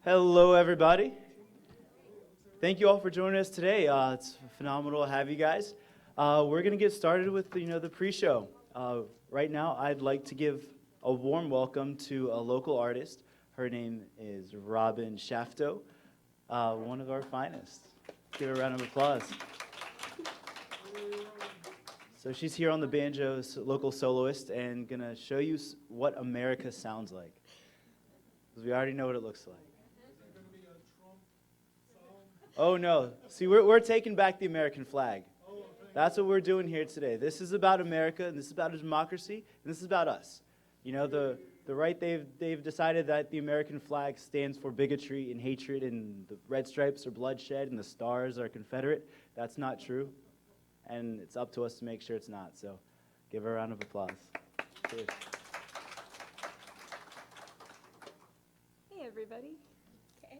Hello, everybody. Thank you all for joining us today. It's phenomenal to have you guys. We're going to get started with the pre-show. Right now, I'd like to give a warm welcome to a local artist. Her name is Robin Shafto, one of our finest. Give her a round of applause. So she's here on the banjo, local soloist, and going to show you what America sounds like. Because we already know what it looks like. Oh no, see we're taking back the American flag. That's what we're doing here today. This is about America, and this is about democracy, and this is about us. You know, the right, they've decided that the American flag stands for bigotry and hatred, and the red stripes are bloodshed, and the stars are Confederate. That's not true, and it's up to us to make sure it's not. So give her a round of applause. Cheers. Hey everybody. Okay.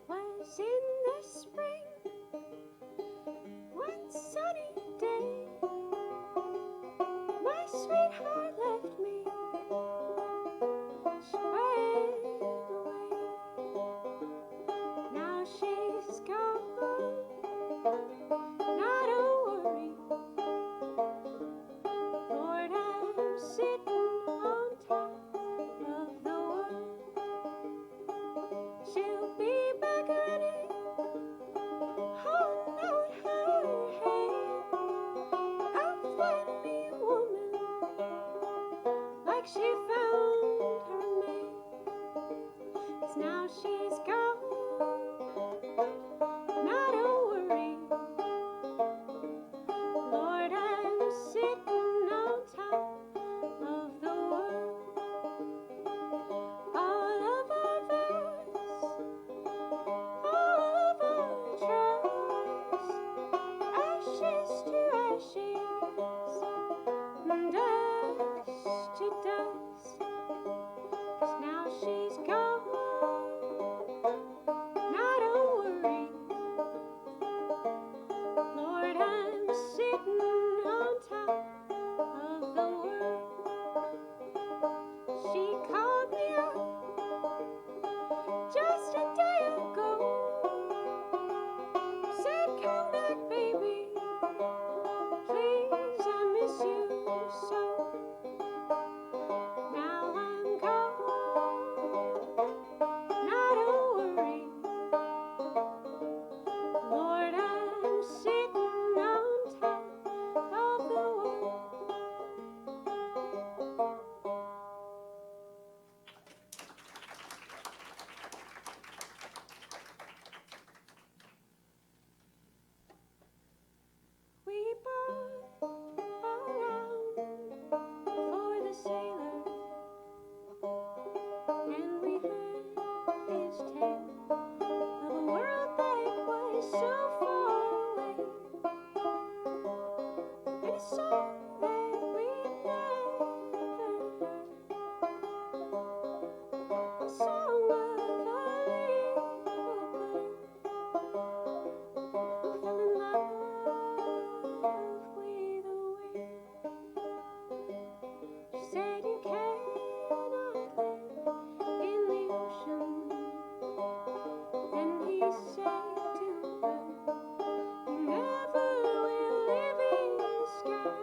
Was in the spring, one sunny day, my sweetheart left me. She went away. Now she's gone. Not a worry. Lord, I'm sitting on top of the world. She'll be back running, holding out her hand. I'll find me a woman like she found her man. 'Cause now she's gone, not a worry. Lord, I'm sitting on top of the world. All of our vows, all of our tries, ashes to ashes, and dust to dust. 'Cause now she's gone, not a worry. Lord, I'm sitting on top of the world. She called me up just a day ago. Said, come back, baby. Please, I miss you so. Now I'm gone, not a worry. Lord, I'm sitting on top of the world. We bought around for the sailor, and we heard his tale of a world that was so far away, and a song that we'd never heard, a song of a little bird who fell in love with a whale. She said you cannot live in the ocean. Then he said to her, you never will live in the sky.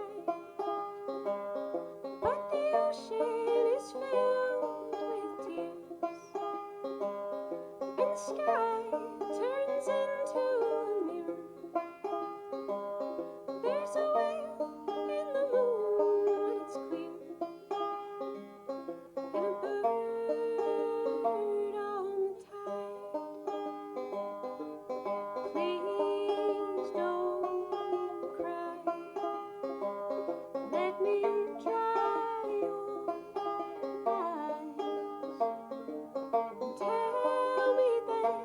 But the ocean is filled with tears, and the sky turns into a mirror. There's a whale in the moon when it's clear, and a bird on the tide. Please don't cry. Let me dry your eyes. Tell me that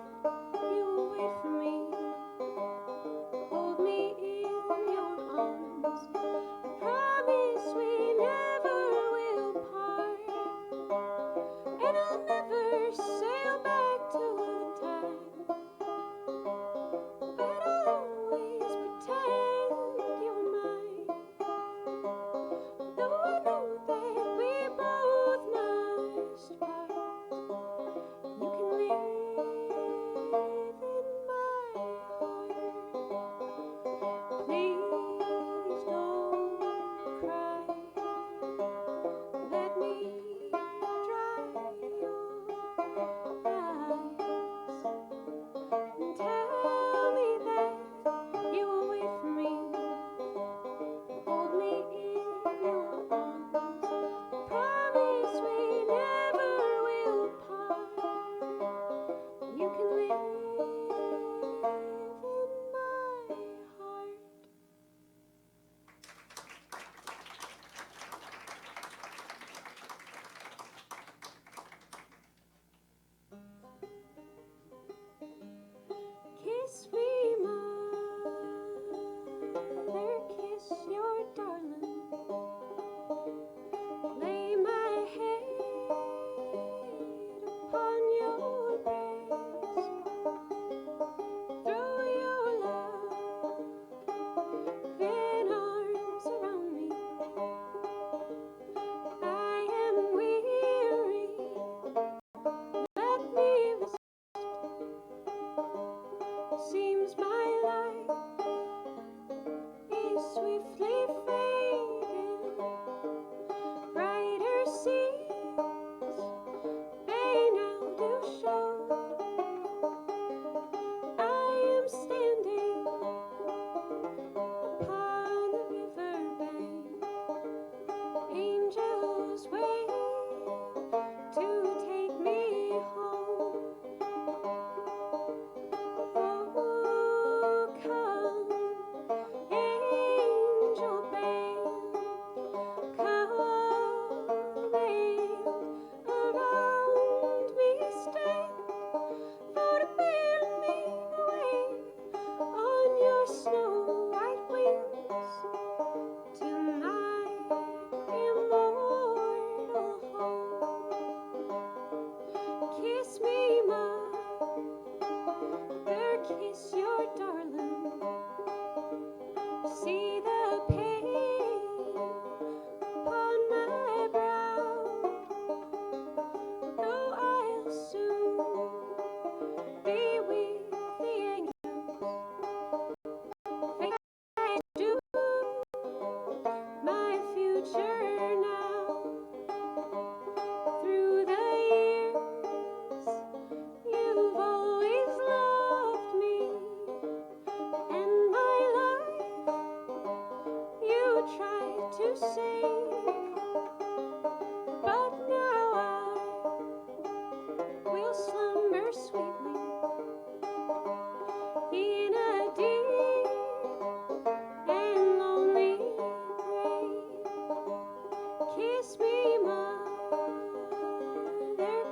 mother,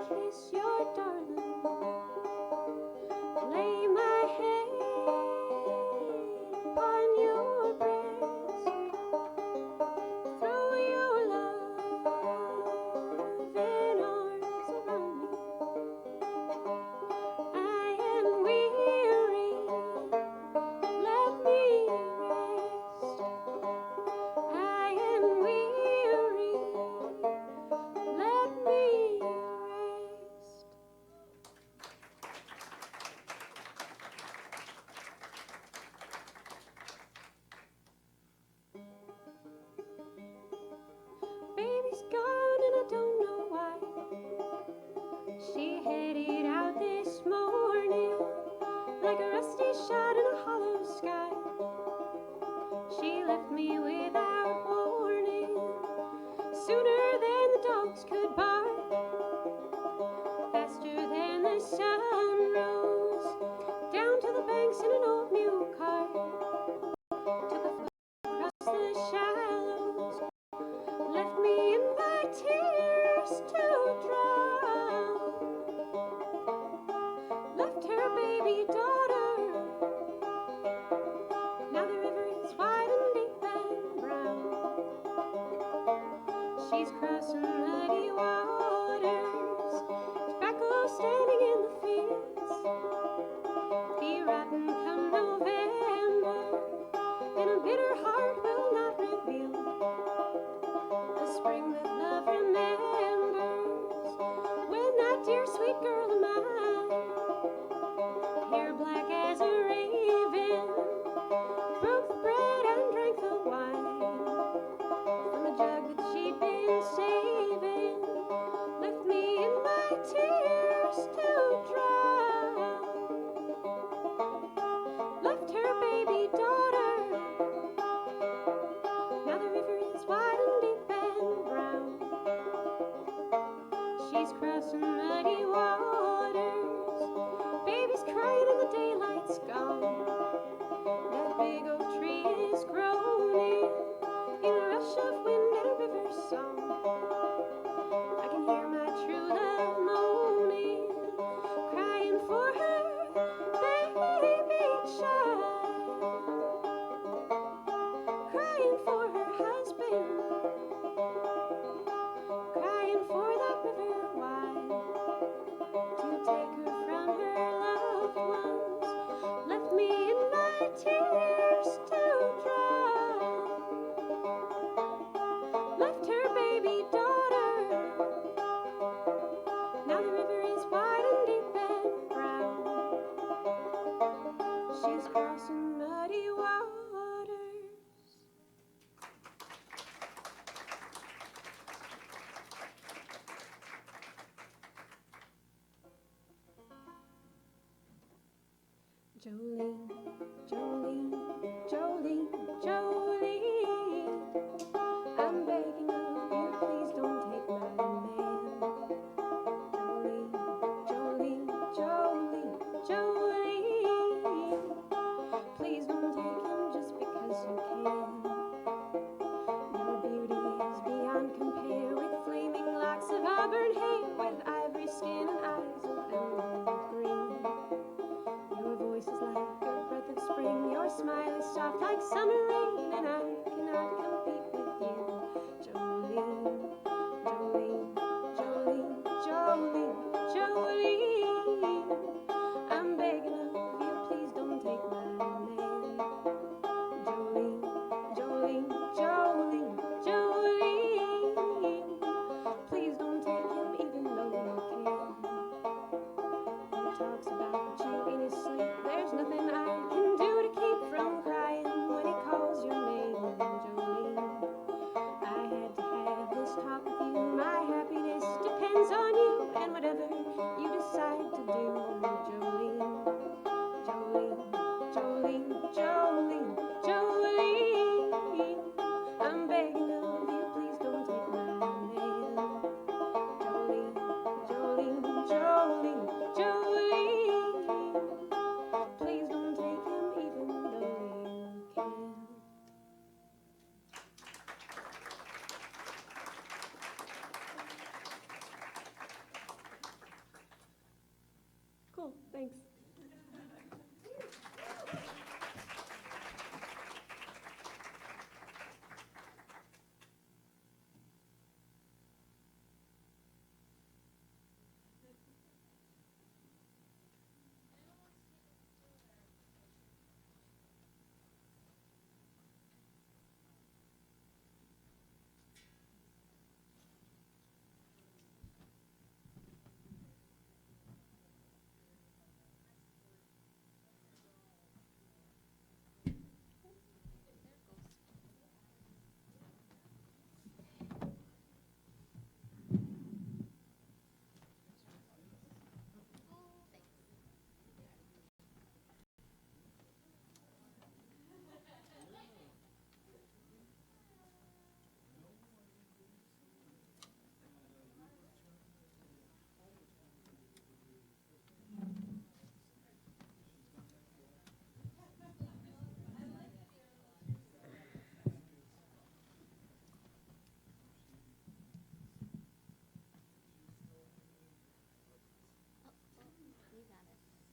kiss your darling. Lay my head upon your breast. Throw your loving arms around me. I am weary, let me rest. I am weary, let me rest. Baby's gone and I don't know why. She headed out this morning like a rusty shot in a hollow sky. She left me without warning, sooner than the dogs could bark, faster than the sun rose, down to the banks in an old mule cart. Took a float across the shallows, left me in my tears to drown. Left her baby daughter. Now the river is wide and deep and brown. She's crossing muddy waters, tobacco standing in the fields. Be rotten come November, and a bitter heart will not reveal a spring that love remembers. When that dear sweet girl of mine, hair black as a raven, broke the bread and drank the wine from the jug that she'd been saving, left me in my tears to drown. Left her baby daughter. Now the river is wide and deep and brown. She's crossing muddy waters. Baby's crying and the daylight's gone. That big oak tree is groaning in a rush of wind and a river song. I can hear my true love moaning, crying for her baby child, crying for her husband, crying for that river wide to take her from her loved ones. Left me in my tears to drown. Left her baby daughter. Now the river is wide and deep and brown. She's crossing muddy waters. Jolene, Jolene, Jolene, Jolene, I'm begging of you, please don't take my man. Jolene, Jolene, Jolene, Jolene, please don't take him just because you can. Your beauty is beyond compare, with flaming locks of auburn hair, with ivory skin and eyes of emerald green. Your voice is like a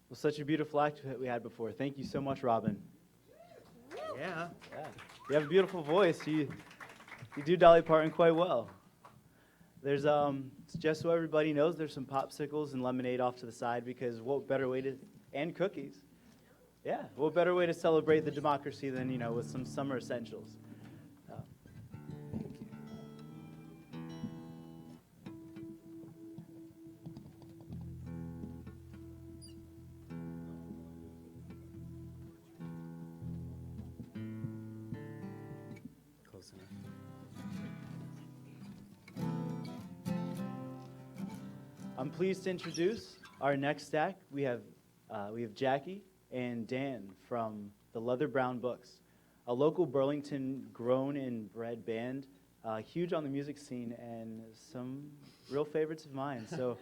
Well, such a beautiful act that we had before. Thank you so much, Robin. Yeah. Yeah. You have a beautiful voice. You do Dolly Parton quite well. There's just so everybody knows, there's some popsicles and lemonade off to the side, because what better way to, and cookies. Yeah, what better way to celebrate the democracy than, with some summer essentials. Close enough. I'm pleased to introduce our next act. We have Jackie and Dan from the Leather Brown Books, a local Burlington grown and bred band, huge on the music scene and some real favorites of mine. So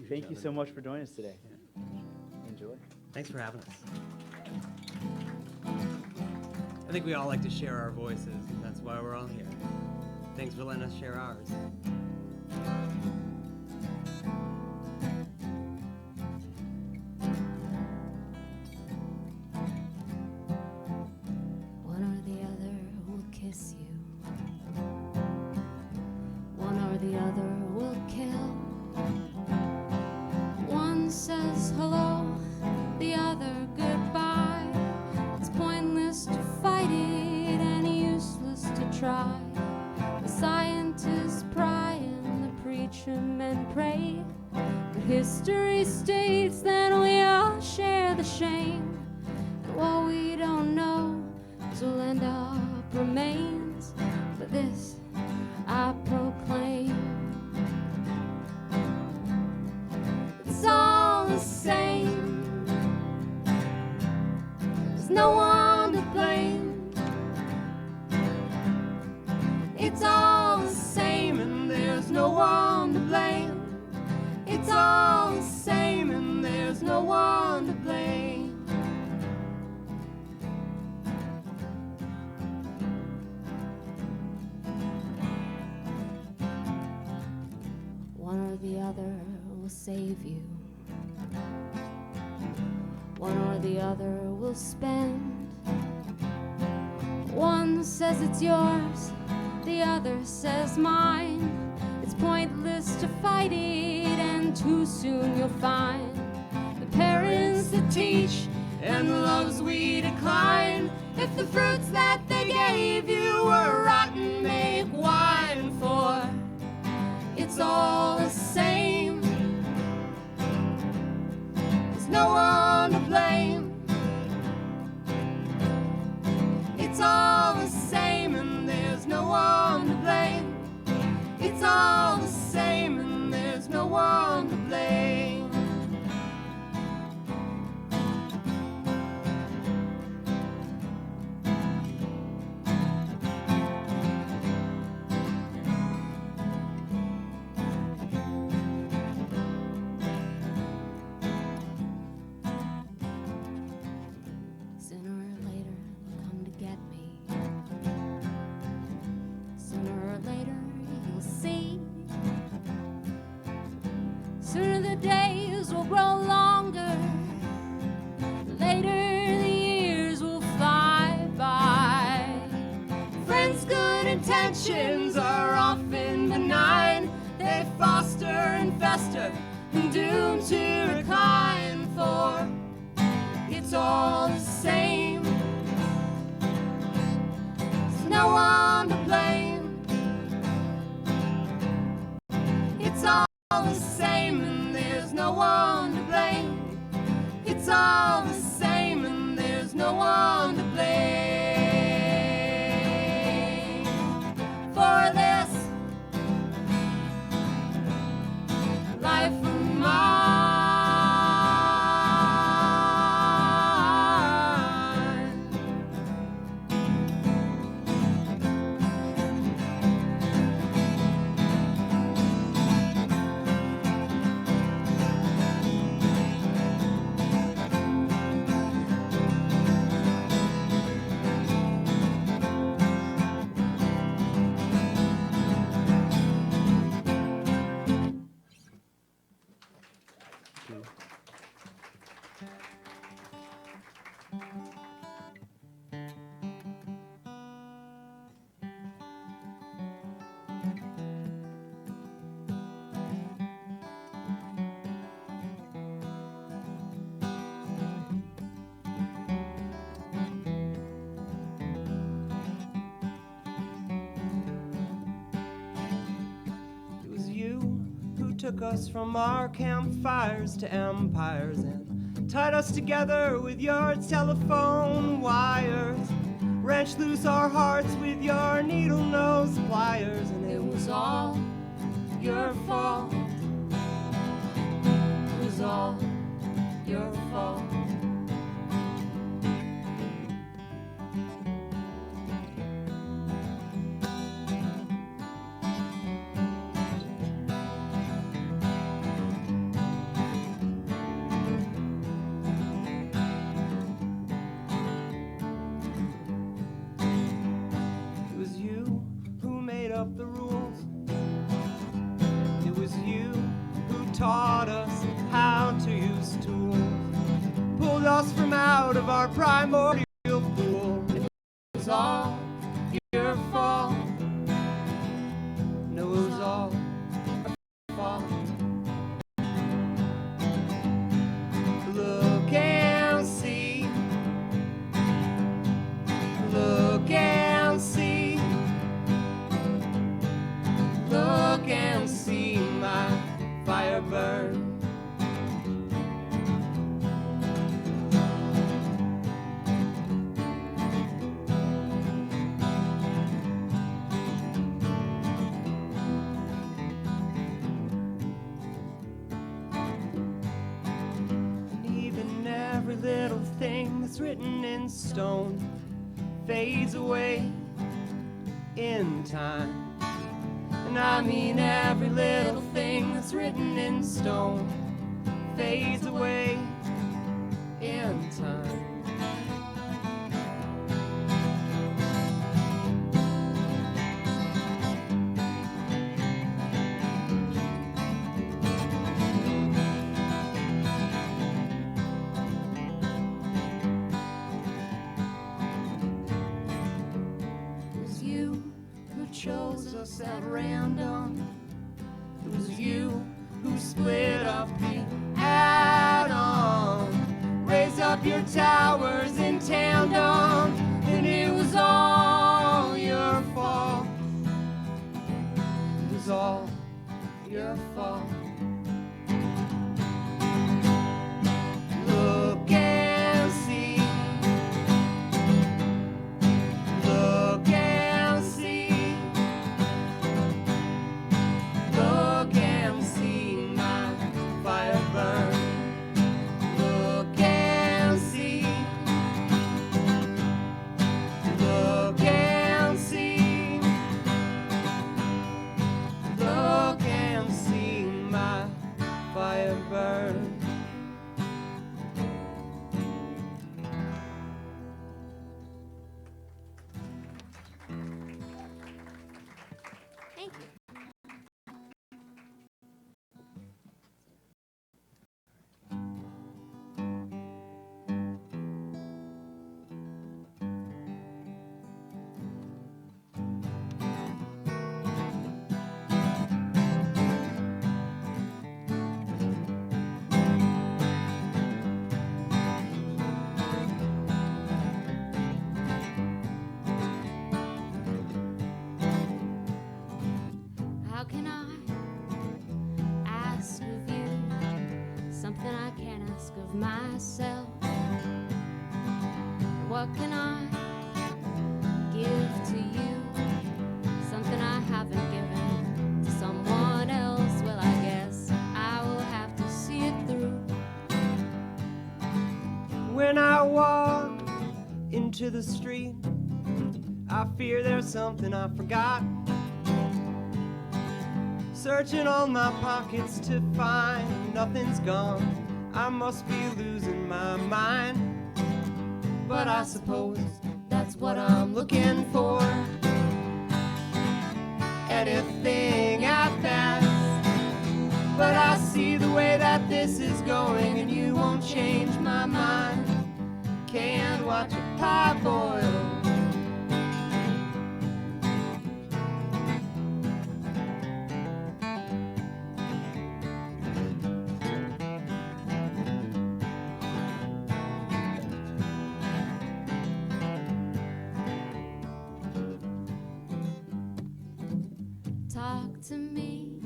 thank you so much for joining us today. Yeah. Enjoy. Thanks for having us. I think we all like to share our voices, and that's why we're all here. Thanks for letting us share ours. One or the other will kiss you. One or the other will kill. One says hello, the other goodbye. It's pointless to fight it and useless to try. The scientists pry and the preacher men pray. But history states that we all share the shame. And what we don't know is will end up remains. But this I proclaim. It's all the same. There's no one to blame. It's all the same and there's no one to blame. It's all the same and there's no one to blame. One or the other will save you. One or the other will spend. One says it's yours, the other says mine. It's pointless to fight it, and too soon you'll find the parents that teach and the loves we decline. If the fruits that they gave you were rotten, make wine, for it's all the same. There's no one to blame. It's all the same and there's no one to blame. It's all the same and there's no one to blame. Sooner or later they'll come to get me. Sooner or later you'll see. Sooner the days will grow longer. Later the years will fly by. Friends' good intentions are often benign. They foster and fester and doomed to recline, for it's all the same. There's no one to blame. It's all the same and there's no one to blame. It's all the same and there's no one to blame. For this life of mine. took us from our campfires to empires and tied us together with your telephone wires. Wrenched loose our hearts with your needle-nose pliers, and it was all your fault. It was all your fault. Up the rules. It was you who taught us how to use tools, pulled us from out of our primordial pool. It was all your fault. No, it was all your fault. Look and see. Look and see. Look and see my fire burn. And even every little thing that's written in stone fades away in time. And I mean every little thing that's written in stone fades away in time. It was you who chose us at random. It was you who split up the atom, raised up your towers in tandem, and it was all your fault. It was all your fault. Look and see. Look and see. Look and see my fire burn. Look and see. Look and see. Look and see my fire burn. Thank you. How can I ask of you something I can't ask of myself? What can I give to you? Something I haven't given to someone else. Well, I guess I will have to see it through. When I walk into the street, I fear there's something I forgot. Searching all my pockets to find nothing's gone. I must be losing my mind. But I suppose that's what I'm looking for. Anything at best. But I see the way that this is going, and you won't change my mind. Can't watch a pie boil. Talk to me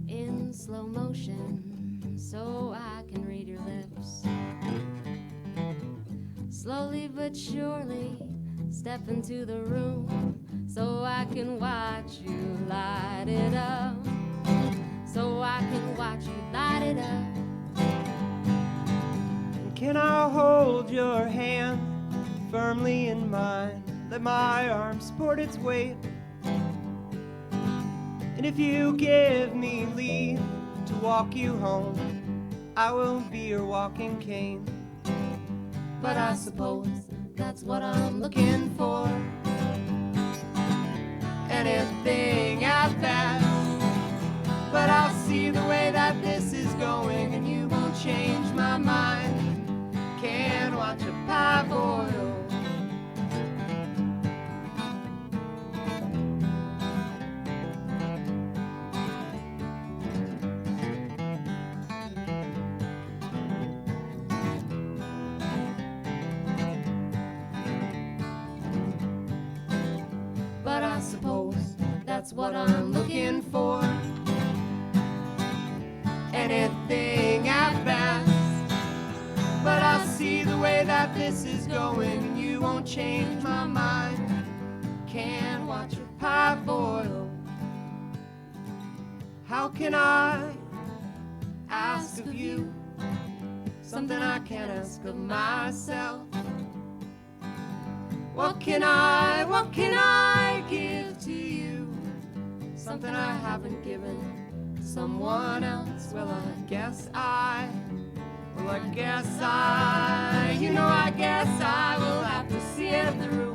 in slow slow motion so I can read your lips. Slowly but surely step into the room so I can watch you light it up. So I can watch you light it up. Can I hold your hand firmly in mine? Let my arm support its weight. And if you give me leave to walk you home, I will be your walking cane. But I suppose that's what I'm looking for. Anything at best. But I'll see the way that this is going, and you won't change my mind. Can't watch a pie boil. But I suppose that's what I'm looking for. Anything at best. But I'll see the way that this is going, and you won't change my mind. Can't watch a pie boil. How can I ask of you something I can't ask of myself? What can I give to you? Something I haven't given to someone else. Well, I guess I will have to see it through.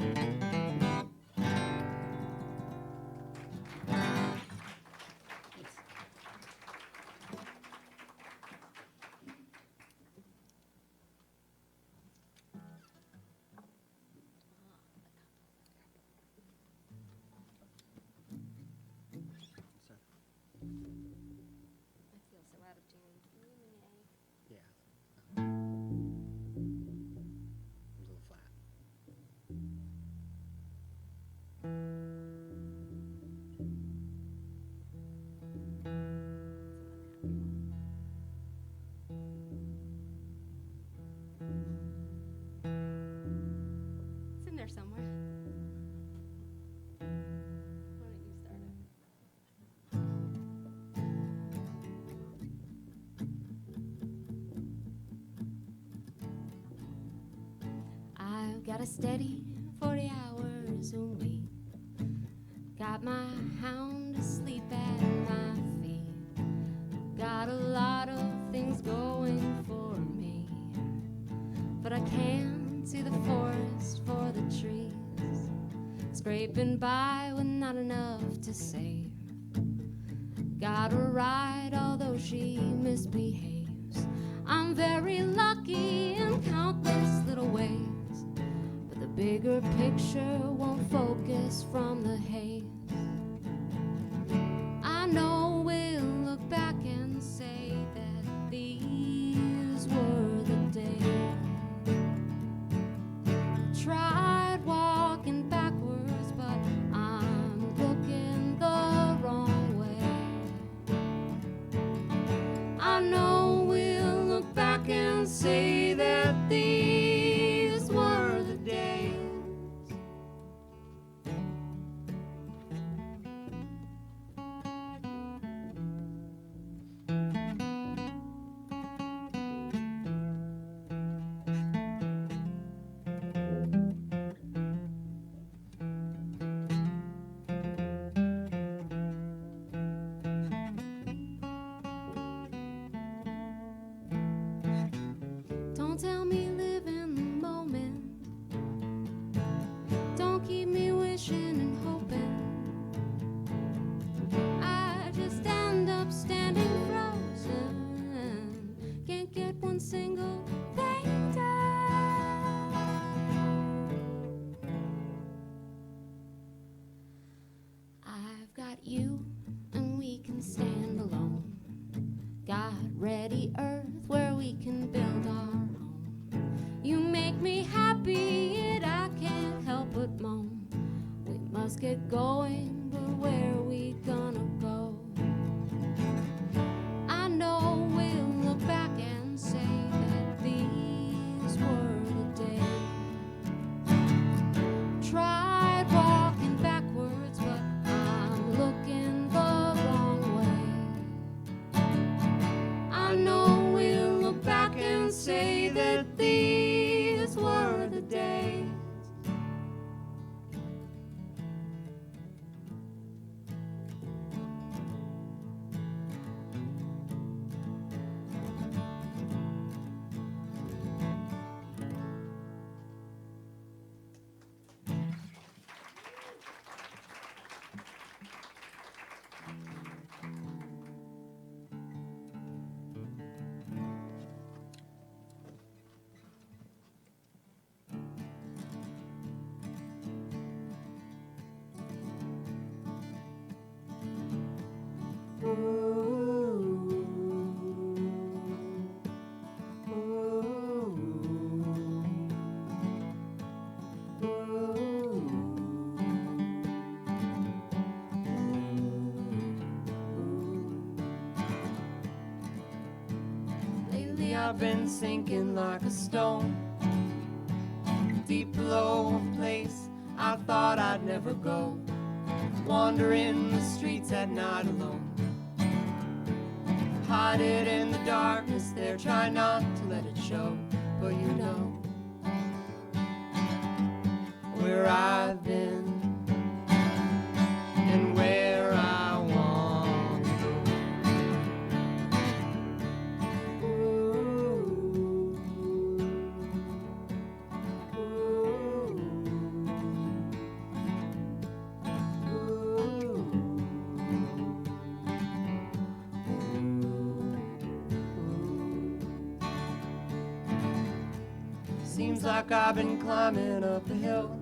I feel so out of tune. Yeah. A little flat. It's in there somewhere. Why don't you start it? I've got a steady 40 hours a week. Got my hound asleep at my feet. Got a lot of things going for me, but I can't see the forest for the trees. Scraping by with not enough to save. Got a ride, although she misbehaves. I'm very lucky in countless little ways, but the bigger picture won't focus from the haze. I know we'll look back and say that these were the days. Tried walking backwards, but I'm looking the wrong way. I know we'll look back and say that these were the days. Don't tell me live in the moment. Don't keep me wishing and hoping. I just end up standing frozen. Can't get one single thing done. I've got you, and we can stand alone. Got ready earth where we can build our home. You make me happy, and I can't help but moan. We must get going, but where are we gonna go? I I've been sinking like a stone, deep below a place I thought I'd never go, wandering the streets at night alone. Hide it in the darkness there, try not to let it show, but you know where I've been and where I want to go. Seems like I've been climbing up a hill,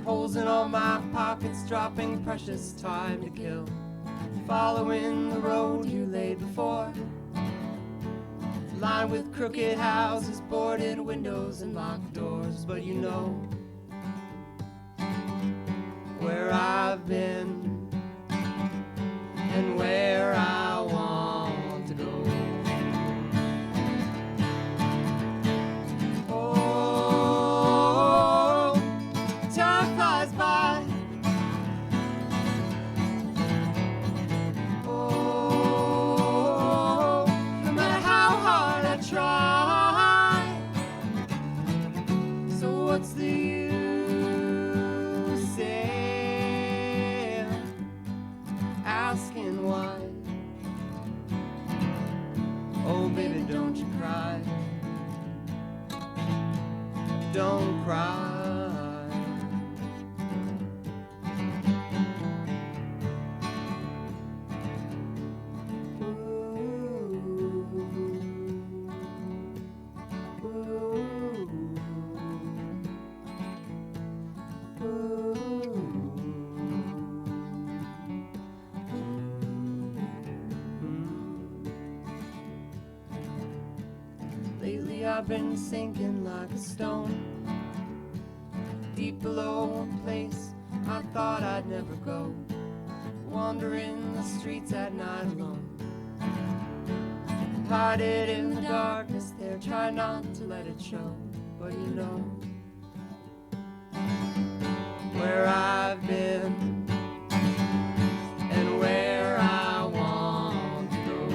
holes in all my pockets, dropping precious time to kill, following the road you laid before, lined with crooked houses, boarded windows and locked doors. But you know where I've been and where I want to go. Oh, time flies by. Oh, no matter how hard I try. So what's the use in asking why? Oh, baby, don't you cry. Don't cry. Lately I've been sinking like a stone, deep below a place I thought I'd never go, wandering the streets at night alone. Hide it in the darkness there, try not to let it show, but you know where I've been and where I want to go.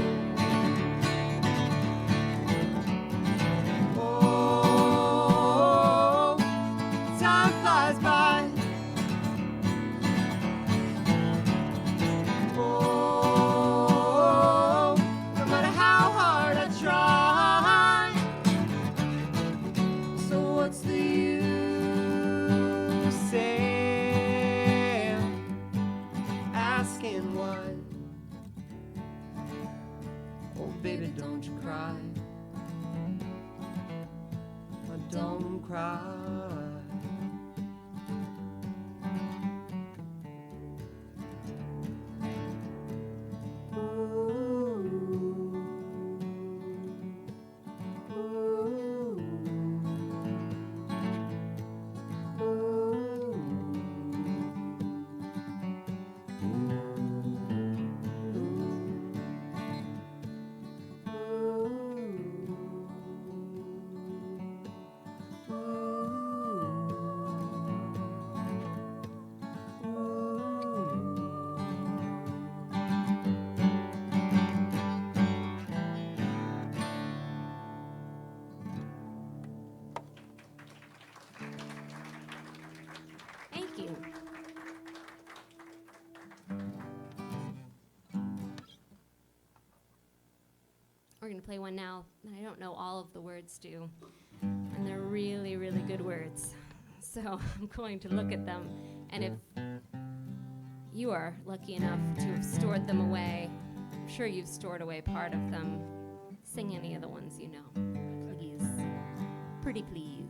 Oh, time flies by. Oh, no matter how hard I try. So what's the use saying, asking why? Oh, baby, don't you cry. Don't cry. Thank you. We're going to play one now that I don't know all of the words to, and they're really, really good words. So I'm going to look at them, and if you are lucky enough to have stored them away, I'm sure you've stored away part of them. Sing any of the ones you know, please. Pretty please.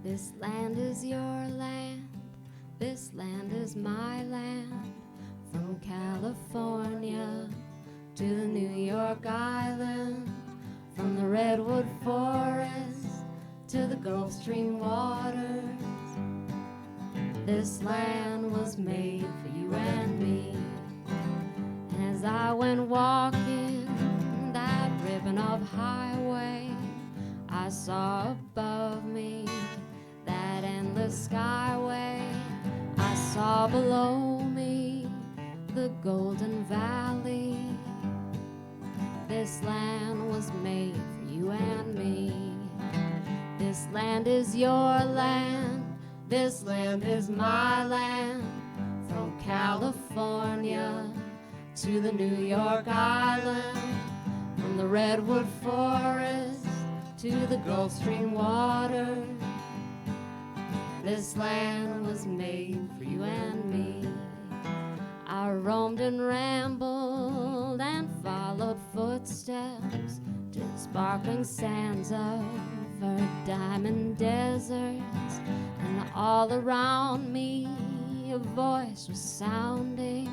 This land is your land, This land is my land, from California to the New York Island, from the redwood forest to the Gulf Stream waters. This land was made for you and me. As I went walking that ribbon of highway, I saw above me that endless skyway. I saw below me the Golden Valley. This land was made for you and me. This land is your land. This land is my land. From California to the New York Island, from the redwood forest to the Gulf Stream waters. This land was made for you and me. I roamed and rambled and followed footsteps to the sparkling sands of her diamond deserts, and all around me a voice was sounding.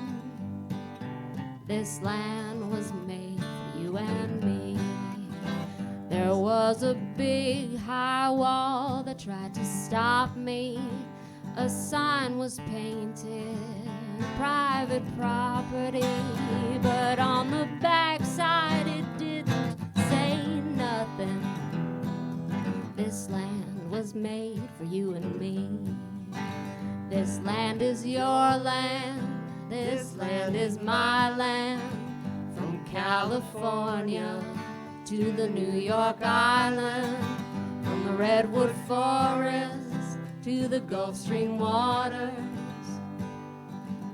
This land was made for you and me. There was a big high wall that tried to stop me. A sign was painted, private property, but on the backside it didn't say nothing. This land was made for you and me. This land is your land. This land is my land. From California to the New York Island, from the redwood forest to the Gulf Stream waters.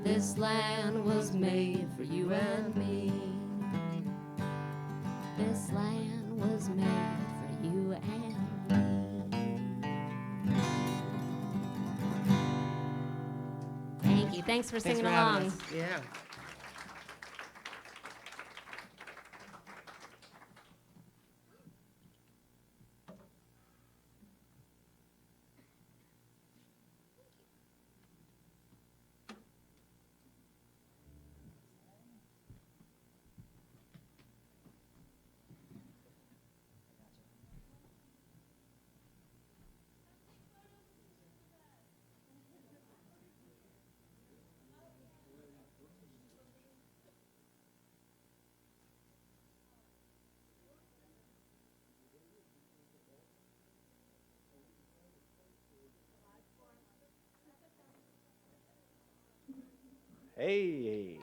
This land was made for you and me. This land was made for you and me. Thank you. Thanks for singing along. Yeah. Hey,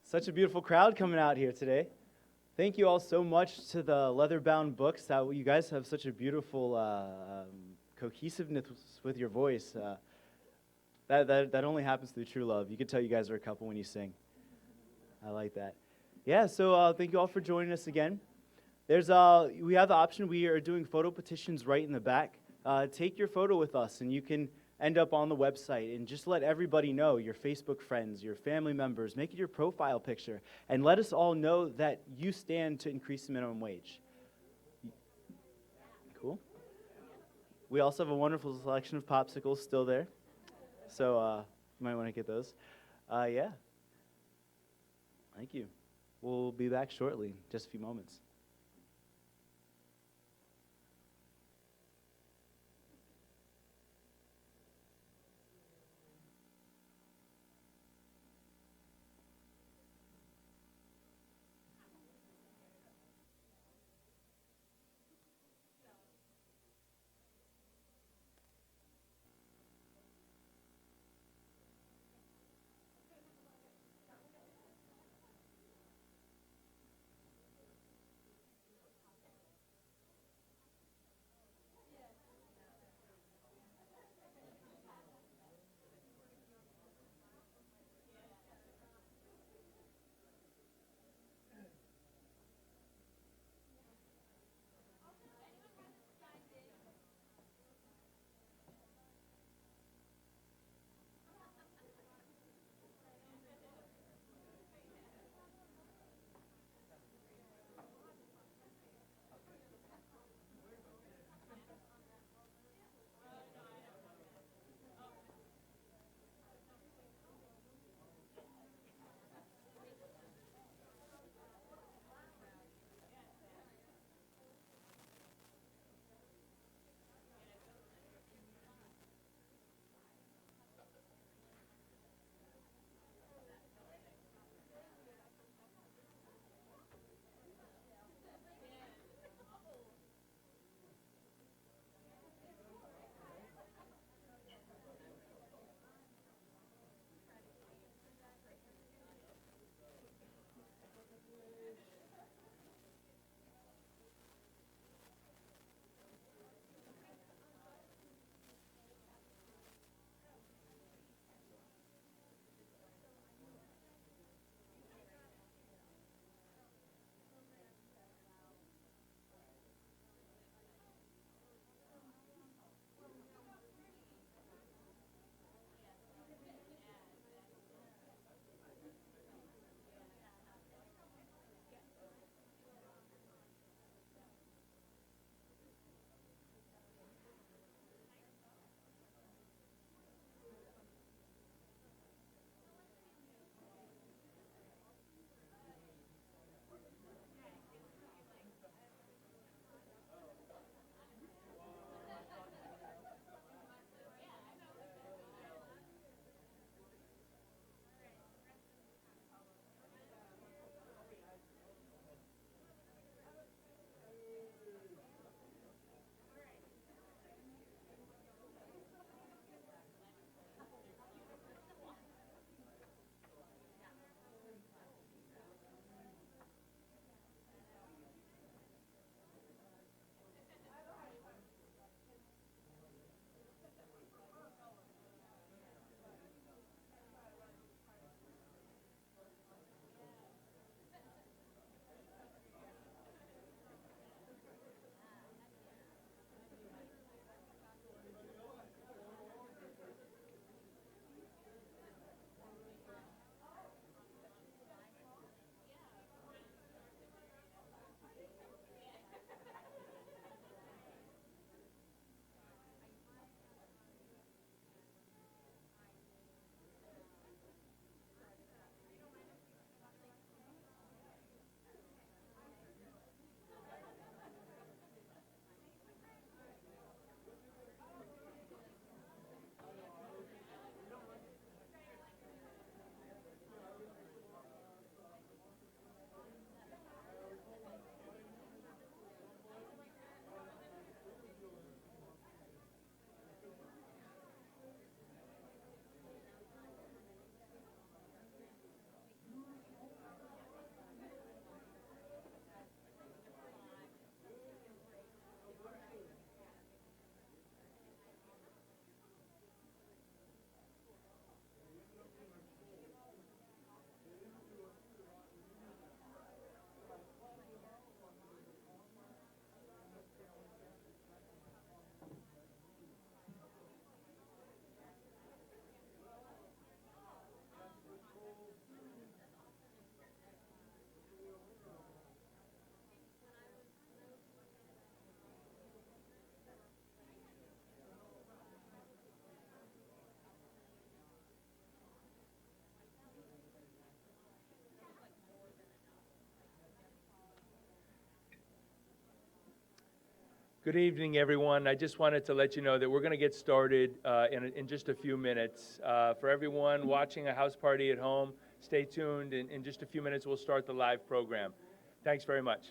such a beautiful crowd coming out here today. Thank you all so much to the leather-bound books. You guys have such a beautiful cohesiveness with your voice. That only happens through true love. You can tell you guys are a couple when you sing. I like that. Yeah, so thank you all for joining us again. We have the option. We are doing photo petitions right in the back. Take your photo with us, and you can end up on the website, and just let everybody know, your Facebook friends, your family members, make it your profile picture, and let us all know that you stand to increase the minimum wage. Cool. We also have a wonderful selection of popsicles still there, so you might want to get those. Yeah. Thank you. We'll be back shortly, in just a few moments. Good evening, everyone. I just wanted to let you know that we're going to get started in just a few minutes. For everyone watching a house party at home, stay tuned. In just a few minutes, we'll start the live program. Thanks very much.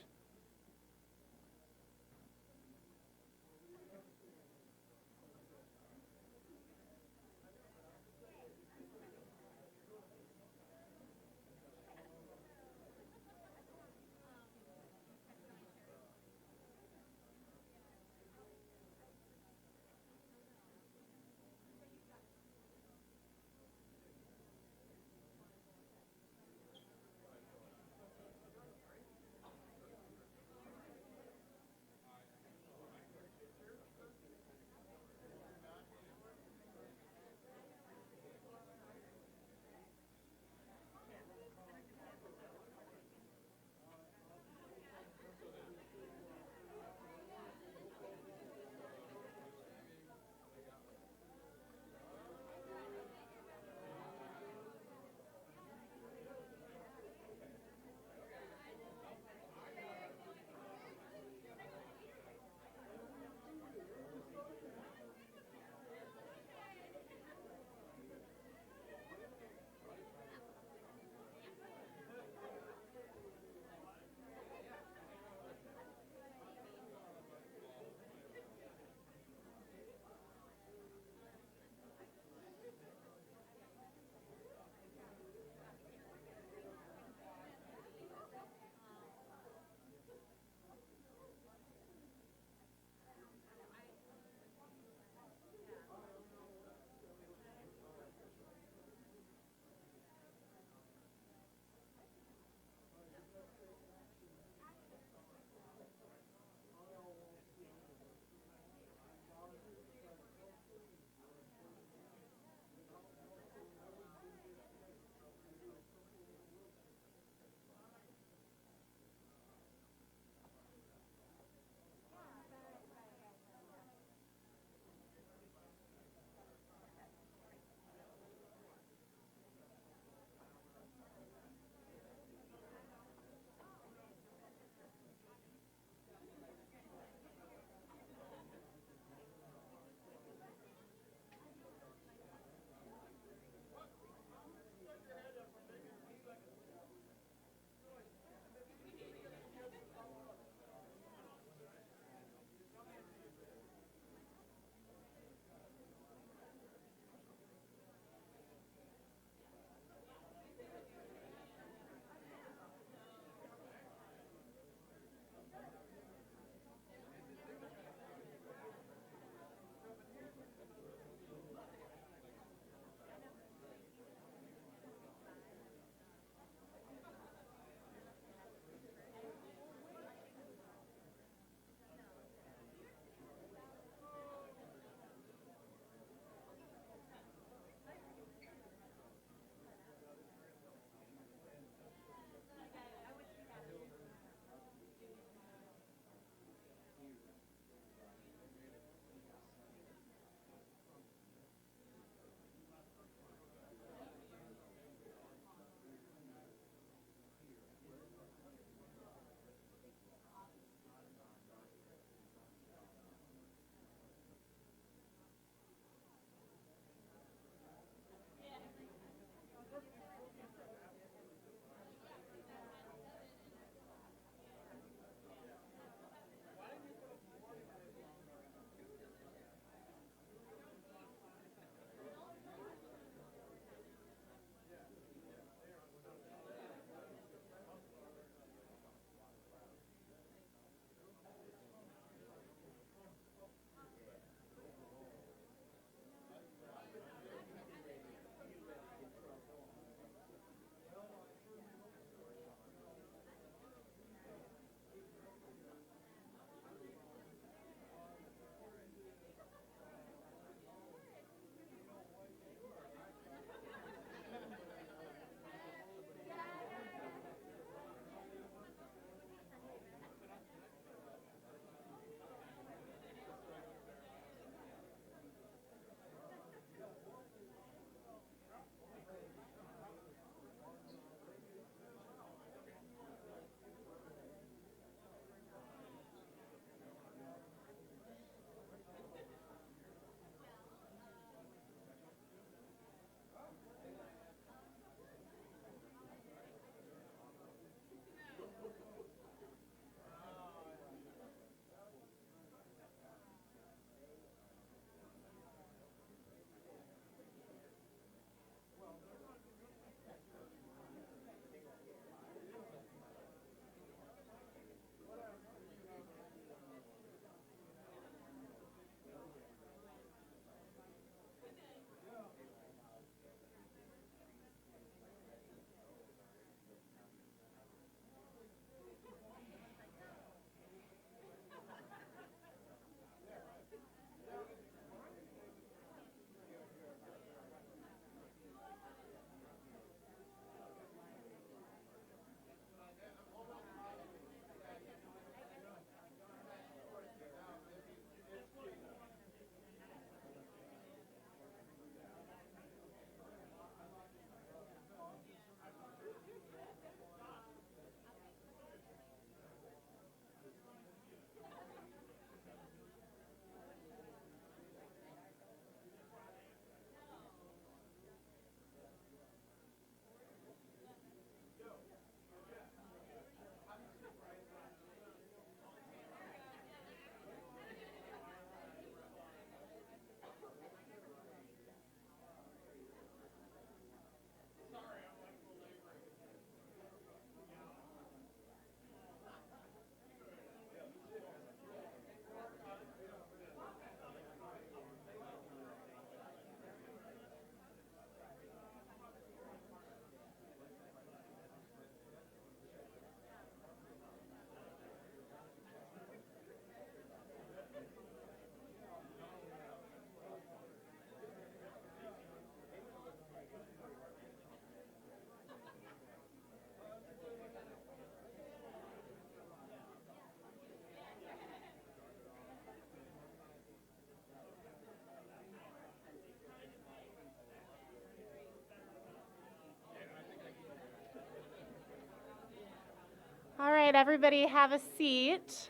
right, everybody have a seat.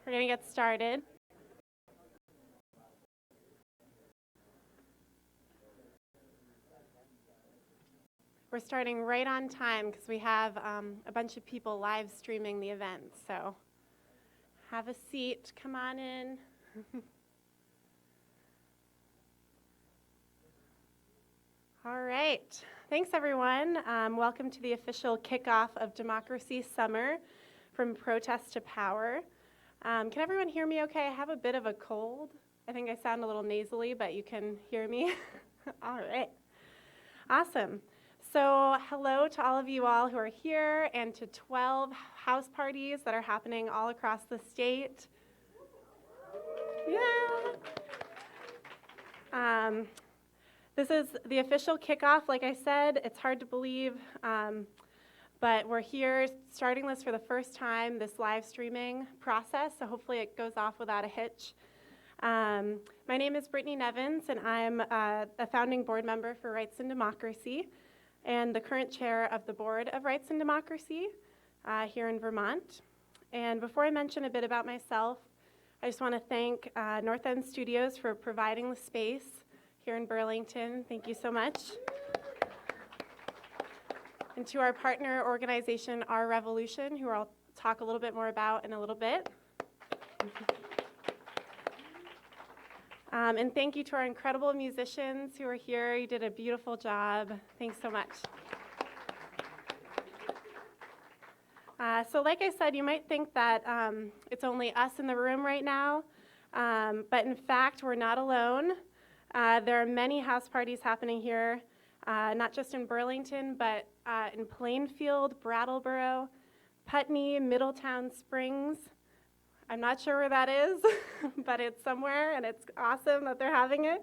We're going to get started. We're starting right on time because we have a bunch of people live streaming the event. So have a seat. Come on in. All right. Thanks, everyone. Welcome to the official kickoff of Democracy Summer, From Protest to Power. Can everyone hear me okay? I have a bit of a cold. I think I sound a little nasally, but you can hear me. All right. Awesome. So hello to all of you all who are here and to 12 house parties that are happening all across the state. Yeah. This is the official kickoff. Like I said, it's hard to believe, but we're here starting this for the first time, this live streaming process, so hopefully it goes off without a hitch. My name is Brittany Nevins, and I'm a founding board member for Rights and Democracy, and the current chair of the Board of Rights and Democracy here in Vermont. And before I mention a bit about myself, I just want to thank North End Studios for providing the space here in Burlington. Thank you so much. And to our partner organization, Our Revolution, who I'll talk a little bit more about in a little bit. And thank you to our incredible musicians who are here. You did a beautiful job. Thanks so much. So like I said, you might think that it's only us in the room right now, but in fact, we're not alone. There are many house parties happening here, not just in Burlington, but in Plainfield, Brattleboro, Putney, Middletown Springs. I'm not sure where that is, but it's somewhere, and it's awesome that they're having it.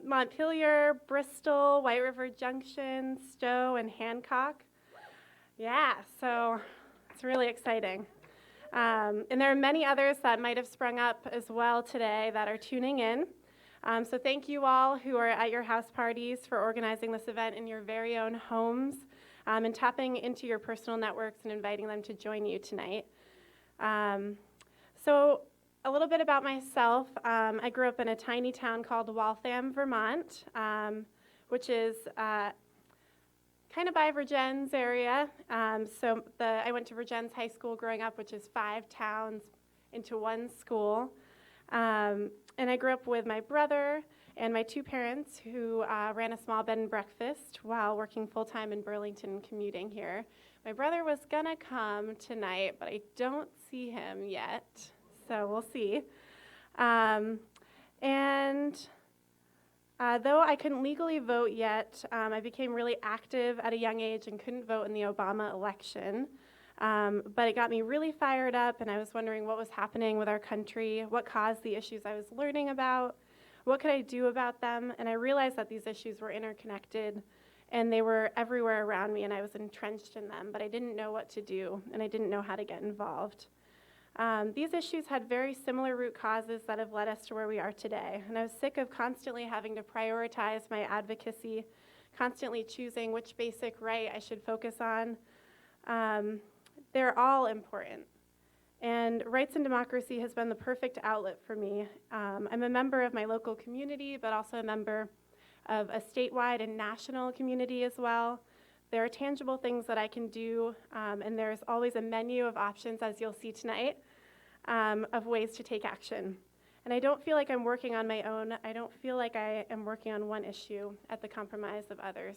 Montpelier, Bristol, White River Junction, Stowe, and Hancock. Yeah, so it's really exciting. And there are many others that might have sprung up as well today that are tuning in. So thank you all who are at your house parties for organizing this event in your very own homes. And tapping into your personal networks and inviting them to join you tonight. So a little bit about myself. I grew up in a tiny town called Waltham, Vermont, which is kind of by Virgins area. I went to Virgins High School growing up, which is 5 towns into one school. And I grew up with my brother and my 2 parents who ran a small bed and breakfast while working full-time in Burlington and commuting here. My brother was gonna come tonight, but I don't see him yet, so we'll see. Though I couldn't legally vote yet, I became really active at a young age and couldn't vote in the Obama election. But it got me really fired up, and I was wondering what was happening with our country, what caused the issues I was learning about, what could I do about them? And I realized that these issues were interconnected, and they were everywhere around me, and I was entrenched in them, but I didn't know what to do, and I didn't know how to get involved. These issues had very similar root causes that have led us to where we are today, and I was sick of constantly having to prioritize my advocacy, constantly choosing which basic right I should focus on. They're all important. And Rights and Democracy has been the perfect outlet for me. I'm a member of my local community, but also a member of a statewide and national community as well. There are tangible things that I can do, and there's always a menu of options, as you'll see tonight, of ways to take action. And I don't feel like I'm working on my own. I don't feel like I am working on one issue at the compromise of others.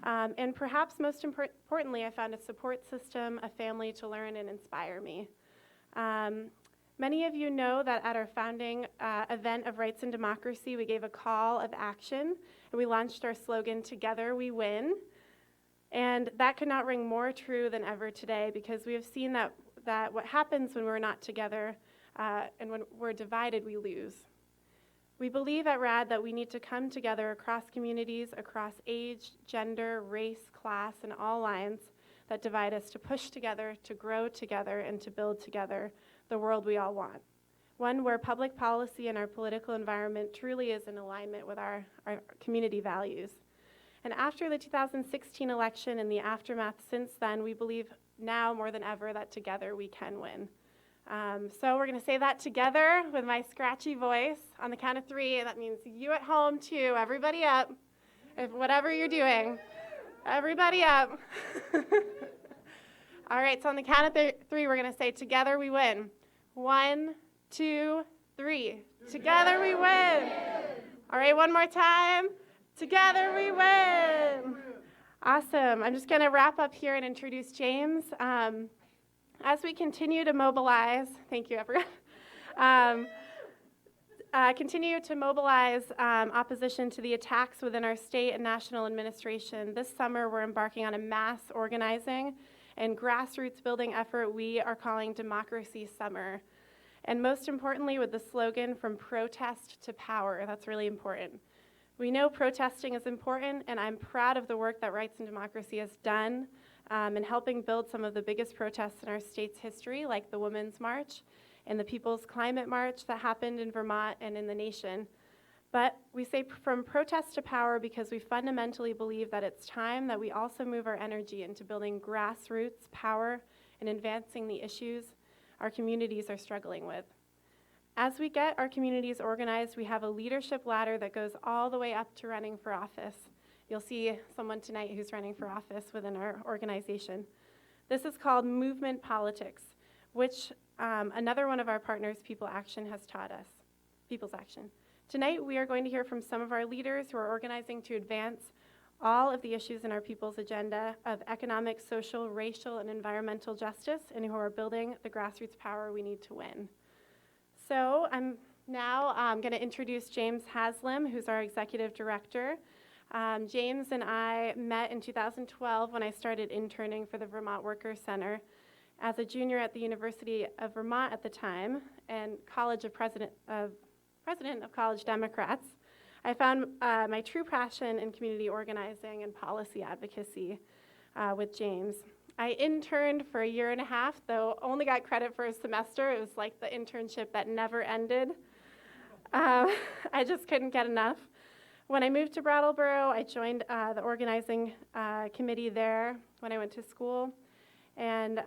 And perhaps most importantly, I found a support system, a family to learn and inspire me. Many of you know that at our founding event of Rights and Democracy, we gave a call of action, and we launched our slogan, "Together we win." And that could not ring more true than ever today, because we have seen that what happens when we're not together and when we're divided, we lose. We believe at RAD that we need to come together across communities, across age, gender, race, class, and all lines that divide us, to push together, to grow together, and to build together the world we all want. One where public policy and our political environment truly is in alignment with our community values. And after the 2016 election and the aftermath since then, we believe now more than ever that together we can win. So we're going to say that together with my scratchy voice on the count of 3. That means you at home too. Everybody up. If whatever you're doing, everybody up. All right, so on the count of 3, we're going to say together we win. 1, 2, 3. Together we win. All right, one more time. Together we win. Awesome. I'm just going to wrap up here and introduce James. As we continue to mobilize, thank you, everyone. Continue to mobilize opposition to the attacks within our state and national administration. This summer, we're embarking on a mass organizing and grassroots building effort we are calling Democracy Summer. And most importantly, with the slogan, from protest to power. That's really important. We know protesting is important, and I'm proud of the work that Rights and Democracy has done in helping build some of the biggest protests in our state's history, like the Women's March and the People's Climate March that happened in Vermont and in the nation. But we say from protest to power because we fundamentally believe that it's time that we also move our energy into building grassroots power and advancing the issues our communities are struggling with. As we get our communities organized, we have a leadership ladder that goes all the way up to running for office. You'll see someone tonight who's running for office within our organization. This is called movement politics, which another one of our partners, People Action, has taught us. People's Action. Tonight, we are going to hear from some of our leaders who are organizing to advance all of the issues in our people's agenda of economic, social, racial, and environmental justice, and who are building the grassroots power we need to win. So I'm now going to introduce James Haslam, who's our executive director. James and I met in 2012 when I started interning for the Vermont Workers Center as a junior at the University of Vermont at the time and president of College Democrats. I found my true passion in community organizing and policy advocacy with James. I interned for 1.5 years, though only got credit for a semester. It was like the internship that never ended. I just couldn't get enough. When I moved to Brattleboro, I joined the organizing committee there when I went to school. And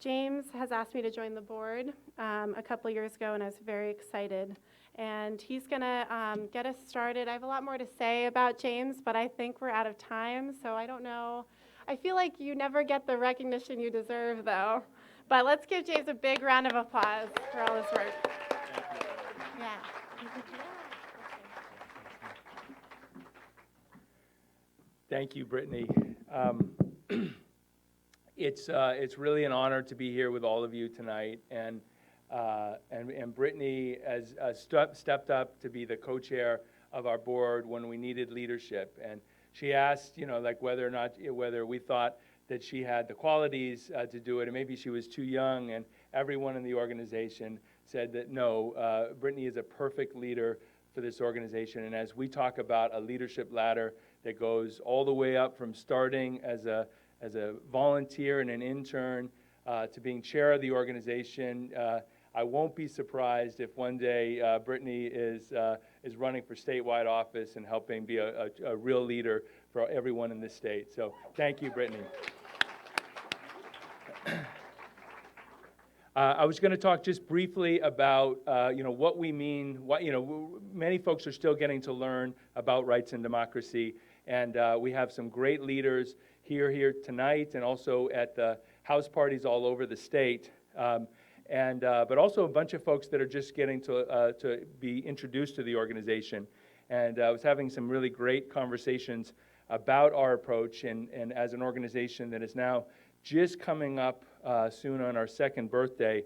James has asked me to join the board a couple years ago, and I was very excited. And he's going to get us started. I have a lot more to say about James, but I think we're out of time, so I don't know. I feel like you never get the recognition you deserve, though. But let's give James a big round of applause for all his work. Yeah. Thank you, Brittany. It's really an honor to be here with all of you tonight, and Brittany has stepped up to be the co-chair of our board when we needed leadership, and she asked, like whether we thought that she had the qualities to do it, and maybe she was too young, and everyone in the organization said that no, Brittany is a perfect leader for this organization, and as we talk about a leadership ladder that goes all the way up from starting as a volunteer and an intern to being chair of the organization. I won't be surprised if one day Brittany is running for statewide office and helping be a real leader for everyone in this state. So thank you, Brittany. I was going to talk just briefly about what we mean. Many folks are still getting to learn about rights and democracy, and we have some great leaders here tonight, and also at the house parties all over the state. But also a bunch of folks that are just getting to be introduced to the organization. And I was having some really great conversations about our approach, and as an organization that is now just coming up soon on our 2nd birthday,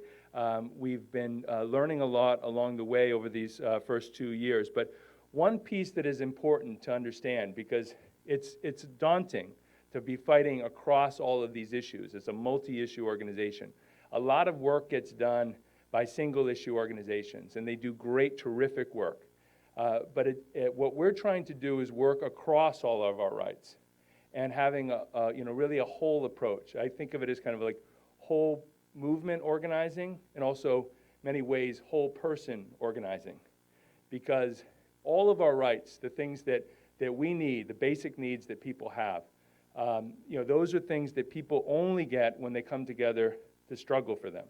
we've been learning a lot along the way over these first 2 years. But one piece that is important to understand, because it's daunting to be fighting across all of these issues. It's a multi-issue organization. A lot of work gets done by single-issue organizations, and they do great, terrific work. But what we're trying to do is work across all of our rights and having really a whole approach. I think of it as kind of like whole movement organizing, and also many ways whole person organizing, because all of our rights, the things that that we need, the basic needs that people have. Those are things that people only get when they come together to struggle for them.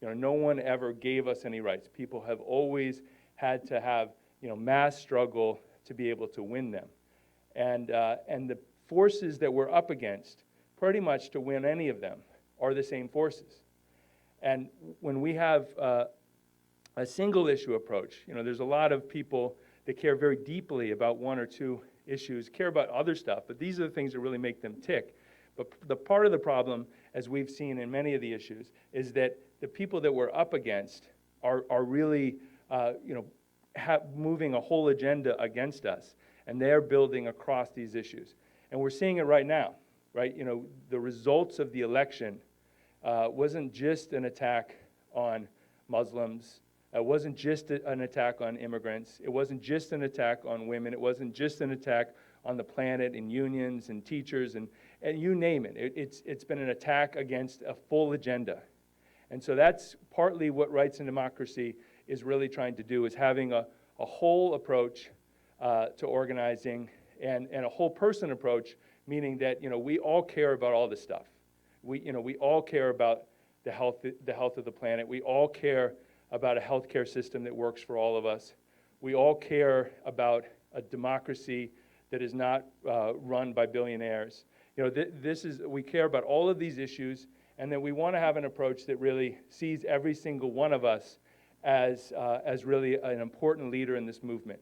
No one ever gave us any rights. People have always had to have, mass struggle to be able to win them. And the forces that we're up against, pretty much to win any of them, are the same forces. And when we have a single issue approach, there's a lot of people that care very deeply about one or two issues, care about other stuff, but these are the things that really make them tick. But the part of the problem, as we've seen in many of the issues, is that the people that we're up against are really, moving a whole agenda against us, and they're building across these issues. And we're seeing it right now, right? The results of the election wasn't just an attack on Muslims. It wasn't just an attack on immigrants. It wasn't just an attack on women. It wasn't just an attack on the planet and unions and teachers and you name it. It's been an attack against a full agenda. And so that's partly what Rights and Democracy is really trying to do, is having a whole approach to organizing and a whole person approach, meaning that we all care about all this stuff. We all care about the health of the planet. We all care about a healthcare system that works for all of us. We all care about a democracy that is not run by billionaires. We care about all of these issues, and then we want to have an approach that really sees every single one of us as really an important leader in this movement.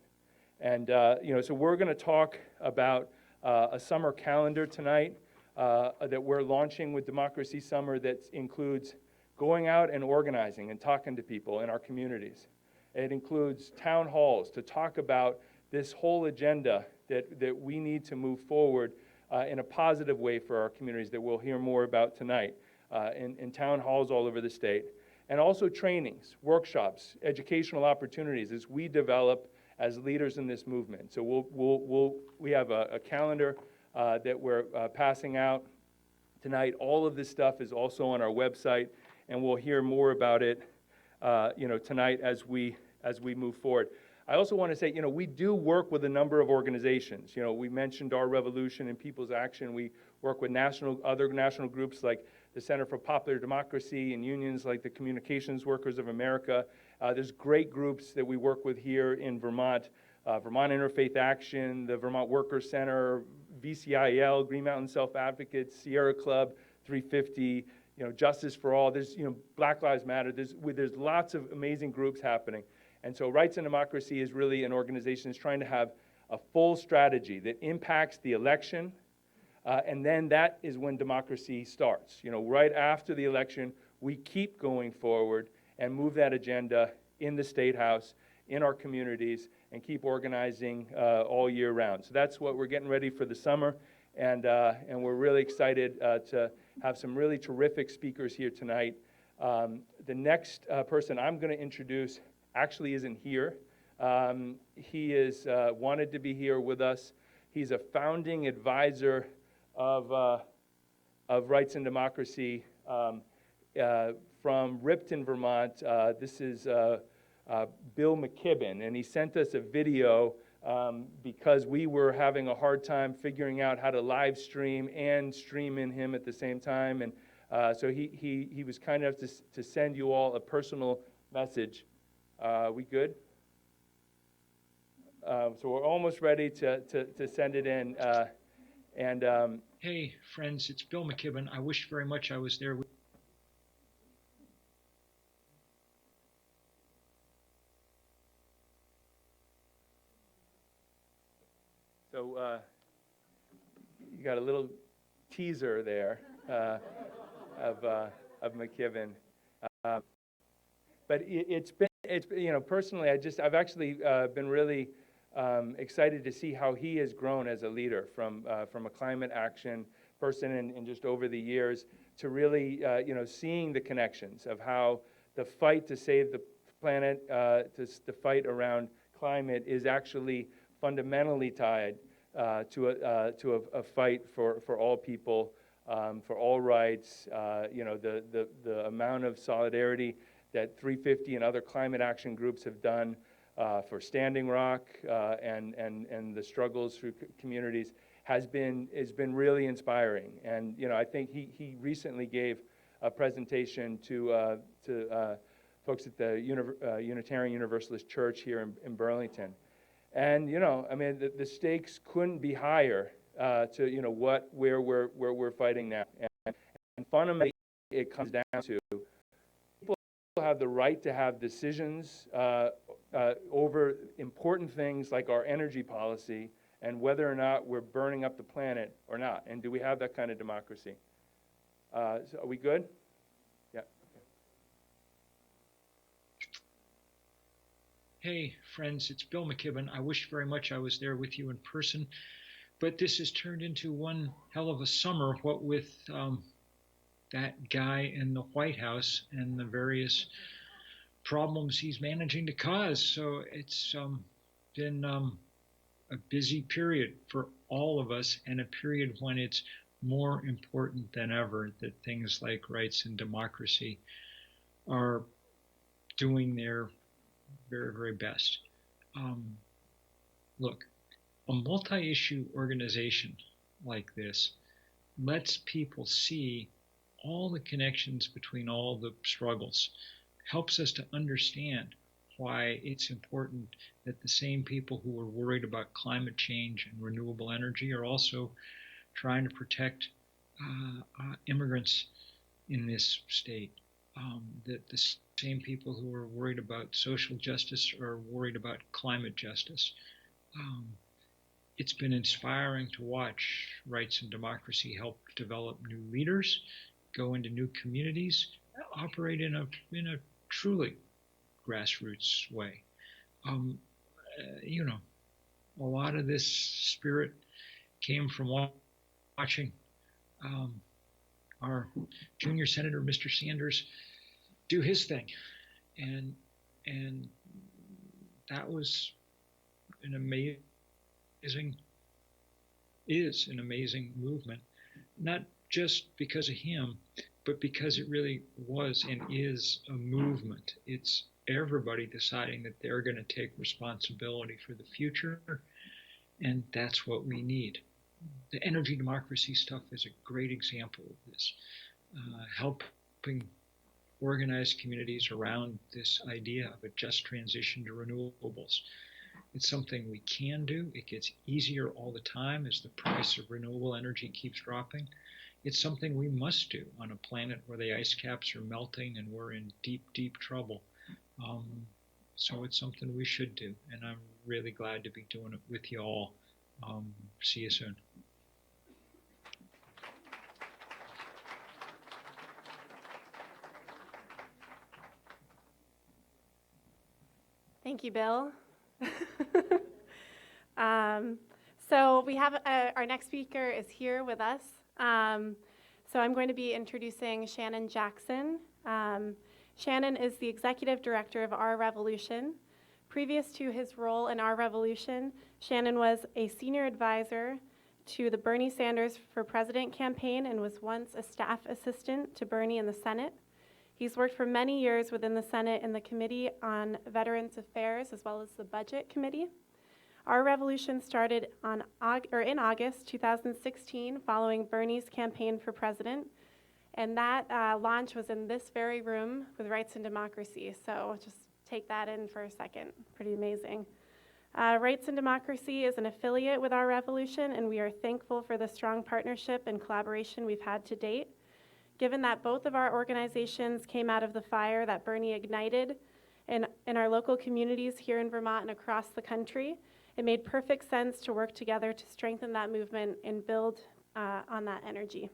And so we're going to talk about a summer calendar tonight that we're launching with Democracy Summer that includes going out and organizing and talking to people in our communities. It includes town halls to talk about this whole agenda that we need to move forward in a positive way for our communities that we'll hear more about tonight in town halls all over the state. And also trainings, workshops, educational opportunities as we develop as leaders in this movement. So we have a calendar that we're passing out tonight. All of this stuff is also on our website, and we'll hear more about it, tonight as we move forward. I also want to say, we do work with a number of organizations. We mentioned Our Revolution and People's Action. We work with other national groups like the Center for Popular Democracy and unions like the Communications Workers of America. There's great groups that we work with here in Vermont. Vermont Interfaith Action, the Vermont Workers Center, VCIL, Green Mountain Self-Advocates, Sierra Club, 350, Justice for All. There's, Black Lives Matter. There's lots of amazing groups happening. And so Rights and Democracy is really an organization that's trying to have a full strategy that impacts the election, and then that is when democracy starts. Right after the election, we keep going forward and move that agenda in the State House, in our communities, and keep organizing all year round. So that's what we're getting ready for the summer, and we're really excited to have some really terrific speakers here tonight. The next person I'm going to introduce actually isn't here. He is wanted to be here with us. He's a founding advisor of Rights and Democracy from Ripton, Vermont. This is Bill McKibben, and he sent us a video because we were having a hard time figuring out how to live stream and stream in him at the same time, and so he was kind enough to send you all a personal message. We good? So we're almost ready to send it in. Hey, friends, it's Bill McKibben. I wish very much I was there. So you got a little teaser there of McKibben. But it's personally, I've actually been really excited to see how he has grown as a leader from a climate action person and just over the years to really, seeing the connections of how the fight to save the planet, the fight around climate is actually fundamentally tied to a fight for all people, for all rights. The amount of solidarity that 350 and other climate action groups have done for Standing Rock, and the struggles through communities has been really inspiring. And I think he recently gave a presentation to folks at the Unitarian Universalist Church here in Burlington. And I mean, the stakes couldn't be higher to where we're fighting now. And fundamentally, it comes down to people have the right to have decisions over important things like our energy policy and whether or not we're burning up the planet or not. And do we have that kind of democracy? So are we good? Yeah. Okay. Hey, friends, it's Bill McKibben. I wish very much I was there with you in person, but this has turned into one hell of a summer, what with that guy in the White House and the various problems he's managing to cause. So it's been a busy period for all of us, and a period when it's more important than ever that things like rights and democracy are doing their very, very best. Look, a multi-issue organization like this lets people see all the connections between all the struggles, helps us to understand why it's important that the same people who are worried about climate change and renewable energy are also trying to protect immigrants in this state. That the same people who are worried about social justice are worried about climate justice. It's been inspiring to watch Rights and Democracy help develop new leaders, go into new communities, operate in a truly grassroots way. A lot of this spirit came from watching our junior senator, Mr. Sanders, do his thing, and that was an amazing movement, not just because of him, but because it really was and is a movement. It's everybody deciding that they're going to take responsibility for the future, and that's what we need. The energy democracy stuff is a great example of this, helping organize communities around this idea of a just transition to renewables. It's something we can do. It gets easier all the time as the price of renewable energy keeps dropping. It's something we must do on a planet where the ice caps are melting and we're in deep, deep trouble. So it's something we should do, and I'm really glad to be doing it with you all. See you soon. Thank you, Bill. So we have our next speaker is here with us. So I'm going to be introducing Shannon Jackson. Shannon is the executive director of Our Revolution. Previous to his role in Our Revolution, Shannon was a senior advisor to the Bernie Sanders for President campaign and was once a staff assistant to Bernie in the Senate. He's worked for many years within the Senate in the Committee on Veterans Affairs as well as the Budget Committee. Our Revolution started in August 2016 following Bernie's campaign for president, and that launch was in this very room with Rights and Democracy. So just take that in for a second. Pretty amazing. Rights and Democracy is an affiliate with Our Revolution, and we are thankful for the strong partnership and collaboration we've had to date. Given that both of our organizations came out of the fire that Bernie ignited in our local communities here in Vermont and across the country, it made perfect sense to work together to strengthen that movement and build on that energy.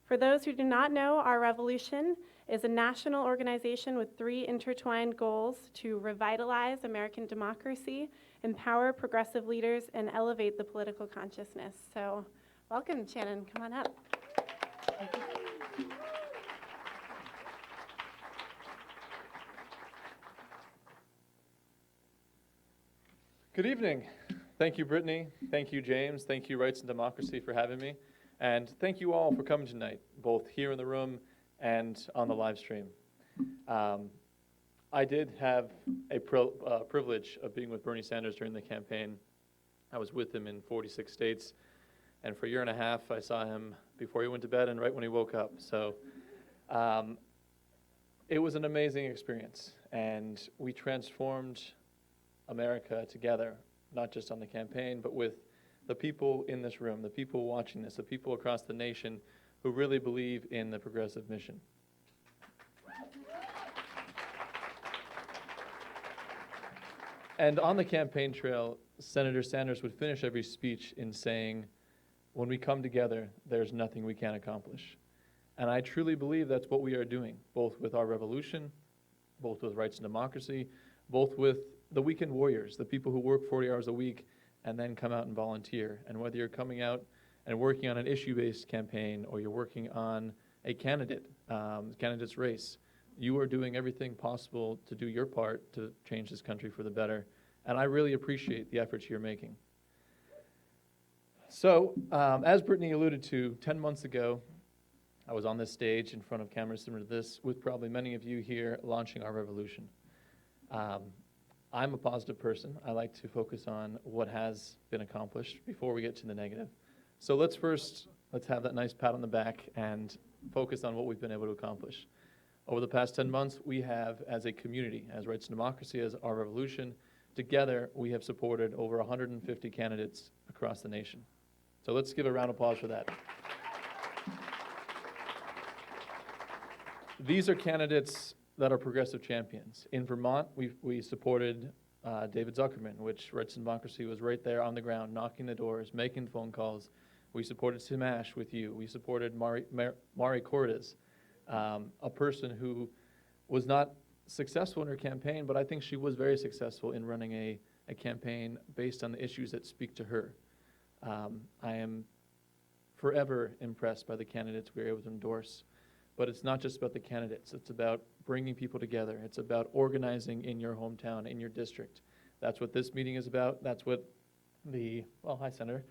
For those who do not know, Our Revolution is a national organization with 3 intertwined goals to revitalize American democracy, empower progressive leaders, and elevate the political consciousness. So welcome, Shannon. Come on up. Good evening. Thank you, Brittany. Thank you, James. Thank you, Rights and Democracy, for having me. And thank you all for coming tonight, both here in the room and on the live stream. I did have a privilege of being with Bernie Sanders during the campaign. I was with him in 46 states, and for a year and a half, I saw him before he went to bed and right when he woke up. So it was an amazing experience, and we transformed America together, not just on the campaign, but with the people in this room, the people watching this, the people across the nation who really believe in the progressive mission. And on the campaign trail, Senator Sanders would finish every speech in saying, when we come together, there's nothing we can't accomplish. And I truly believe that's what we are doing, both with our revolution, both with Rights and Democracy, both with the weekend warriors, the people who work 40 hours a week and then come out and volunteer. And whether you're coming out and working on an issue-based campaign or you're working on a candidate's race, you are doing everything possible to do your part to change this country for the better. And I really appreciate the efforts you're making. So, as Brittany alluded to, 10 months ago, I was on this stage in front of cameras similar to this with probably many of you here launching our revolution. I'm a positive person. I like to focus on what has been accomplished before we get to the negative. So let's have that nice pat on the back and focus on what we've been able to accomplish. Over the past 10 months, we have, as a community, as Rights and Democracy, as our revolution, together we have supported over 150 candidates across the nation. So let's give a round of applause for that. These are candidates that are progressive champions. In Vermont, we supported David Zuckerman, which Rights and Democracy was right there on the ground, knocking the doors, making phone calls. We supported Tim Ash with you. We supported Mari Cordes, a person who was not successful in her campaign, but I think she was very successful in running a campaign based on the issues that speak to her. I am forever impressed by the candidates we were able to endorse. But it's not just about the candidates. It's about bringing people together. It's about organizing in your hometown, in your district. That's what this meeting is about. That's what hi, Senator.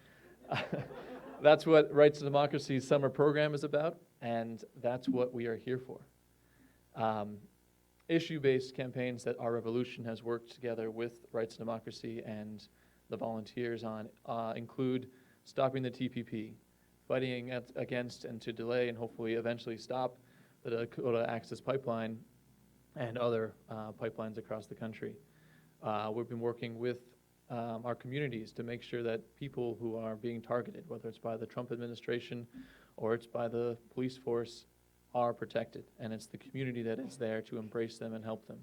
That's what Rights and Democracy's summer program is about, and that's what we are here for. Issue-based campaigns that our revolution has worked together with Rights and Democracy and the volunteers on include stopping the TPP, fighting against and to delay and hopefully eventually stop the Dakota Access Pipeline and other pipelines across the country. We've been working with our communities to make sure that people who are being targeted, whether it's by the Trump administration or it's by the police force, are protected. And it's the community that is there to embrace them and help them.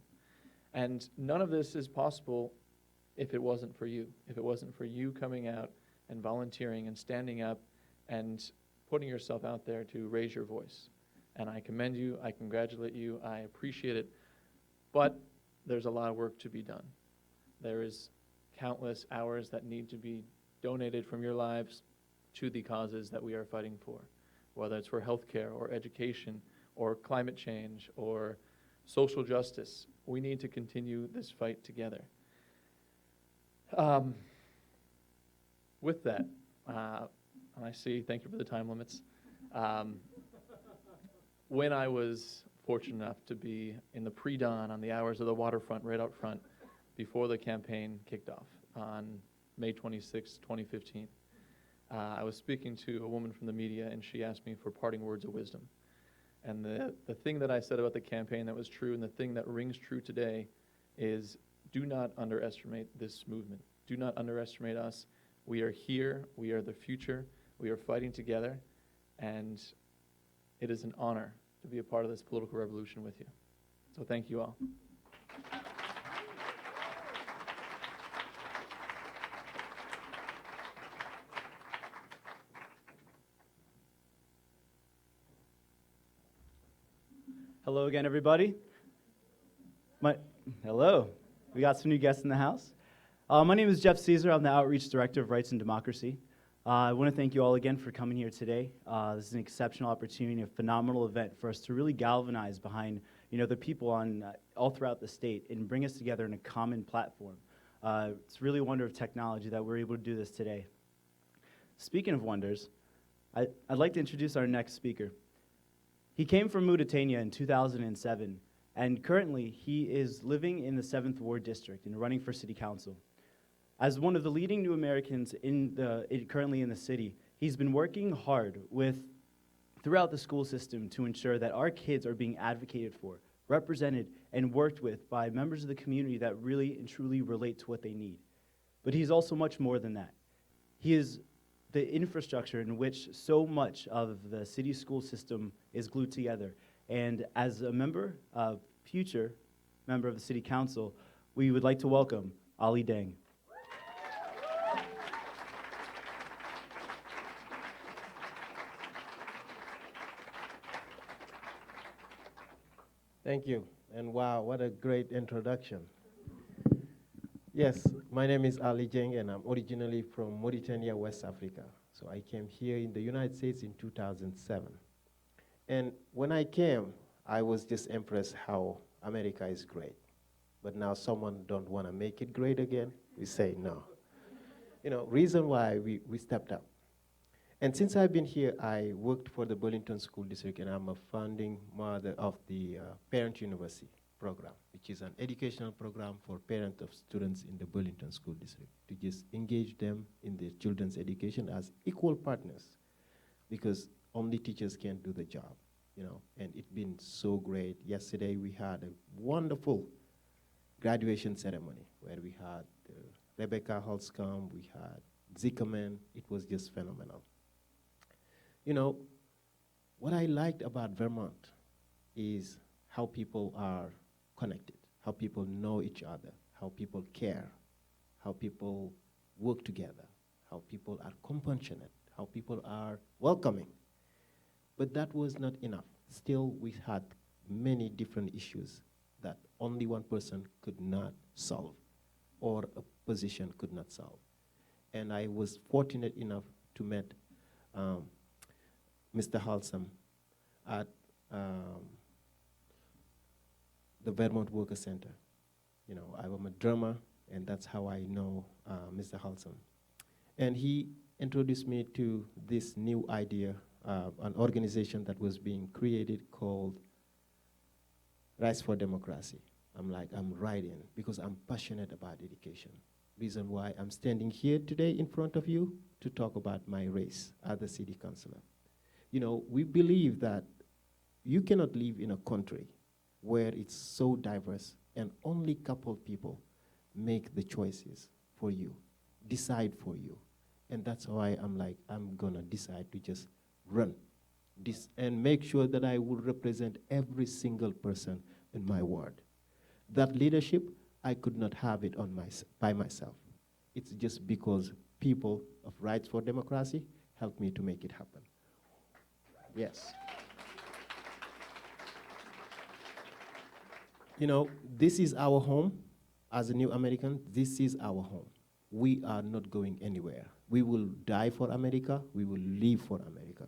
And none of this is possible if it wasn't for you, if it wasn't for you coming out and volunteering and standing up and putting yourself out there to raise your voice. And I commend you, I congratulate you, I appreciate it, but there's a lot of work to be done. There is countless hours that need to be donated from your lives to the causes that we are fighting for, whether it's for healthcare or education or climate change or social justice. We need to continue this fight together. With that, and I see, thank you for the time limits. When I was fortunate enough to be in the pre-dawn on the hours of the waterfront right out front before the campaign kicked off on May 26, 2015, I was speaking to a woman from the media, and she asked me for parting words of wisdom. And the thing that I said about the campaign that was true and the thing that rings true today is do not underestimate this movement. Do not underestimate us. We are here. We are the future. We are fighting together. And it is an honor to be a part of this political revolution with you. So thank you all. Hello again, everybody. Hello. We got some new guests in the house. My name is Jeff Caesar. I'm the Outreach Director of Rights and Democracy. I want to thank you all again for coming here today. This is an exceptional opportunity, a phenomenal event for us to really galvanize behind, the people on all throughout the state and bring us together in a common platform. It's really a wonder of technology that we're able to do this today. Speaking of wonders, I'd like to introduce our next speaker. He came from Mauritania in 2007 And currently, he is living in the 7th Ward District and running for City Council. As one of the leading new Americans currently in the city, he's been working hard throughout the school system to ensure that our kids are being advocated for, represented, and worked with by members of the community that really and truly relate to what they need. But he's also much more than that. He is the infrastructure in which so much of the city school system is glued together. And as a future member of the City Council, we would like to welcome Ali Deng. Thank you. And wow, what a great introduction. Yes, my name is Ali Deng, and I'm originally from Mauritania, West Africa. So I came here in the United States in 2007. And when I came, I was just impressed how America is great. But now someone don't want to make it great again, we say no. Reason why we stepped up. And since I've been here, I worked for the Burlington School District, and I'm a founding mother of the Parent University program, which is an educational program for parents of students in the Burlington School District, to just engage them in their children's education as equal partners, because only teachers can't do the job, and it's been so great. Yesterday we had a wonderful graduation ceremony where we had Rebecca Holzcomb, we had Zickerman. It was just phenomenal. What I liked about Vermont is how people are connected, how people know each other, how people care, how people work together, how people are compassionate, how people are welcoming. But that was not enough. Still, we had many different issues that only one person could not solve, or a position could not solve. And I was fortunate enough to meet Mr. Halsam at the Vermont Worker Center. I'm a drummer, and that's how I know Mr. Halsam. And he introduced me to this new idea, an organization that was being created called Rise for Democracy. I'm right in, because I'm passionate about education. Reason why I'm standing here today in front of you to talk about my race as a city councilor. We believe that you cannot live in a country where it's so diverse and only couple people make the choices for you, decide for you. And that's why I'm gonna decide to just run this and make sure that I will represent every single person in my ward. That leadership, I could not have it by myself. It's just because people of Rights for Democracy helped me to make it happen. Yes. This is our home. As a new American, this is our home. We are not going anywhere. We will die for America. We will live for America.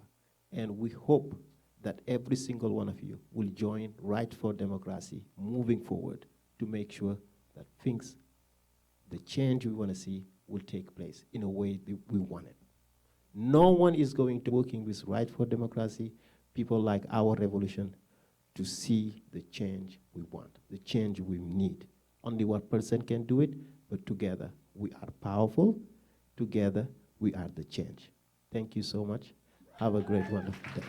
And we hope that every single one of you will join Right for Democracy moving forward to make sure that the change we want to see, will take place in a way that we want it. No one is going to working with Right for Democracy, people like our revolution, to see the change we want, the change we need. Only one person can do it, but together we are powerful. Together we are the change. Thank you so much. Have a great, wonderful day.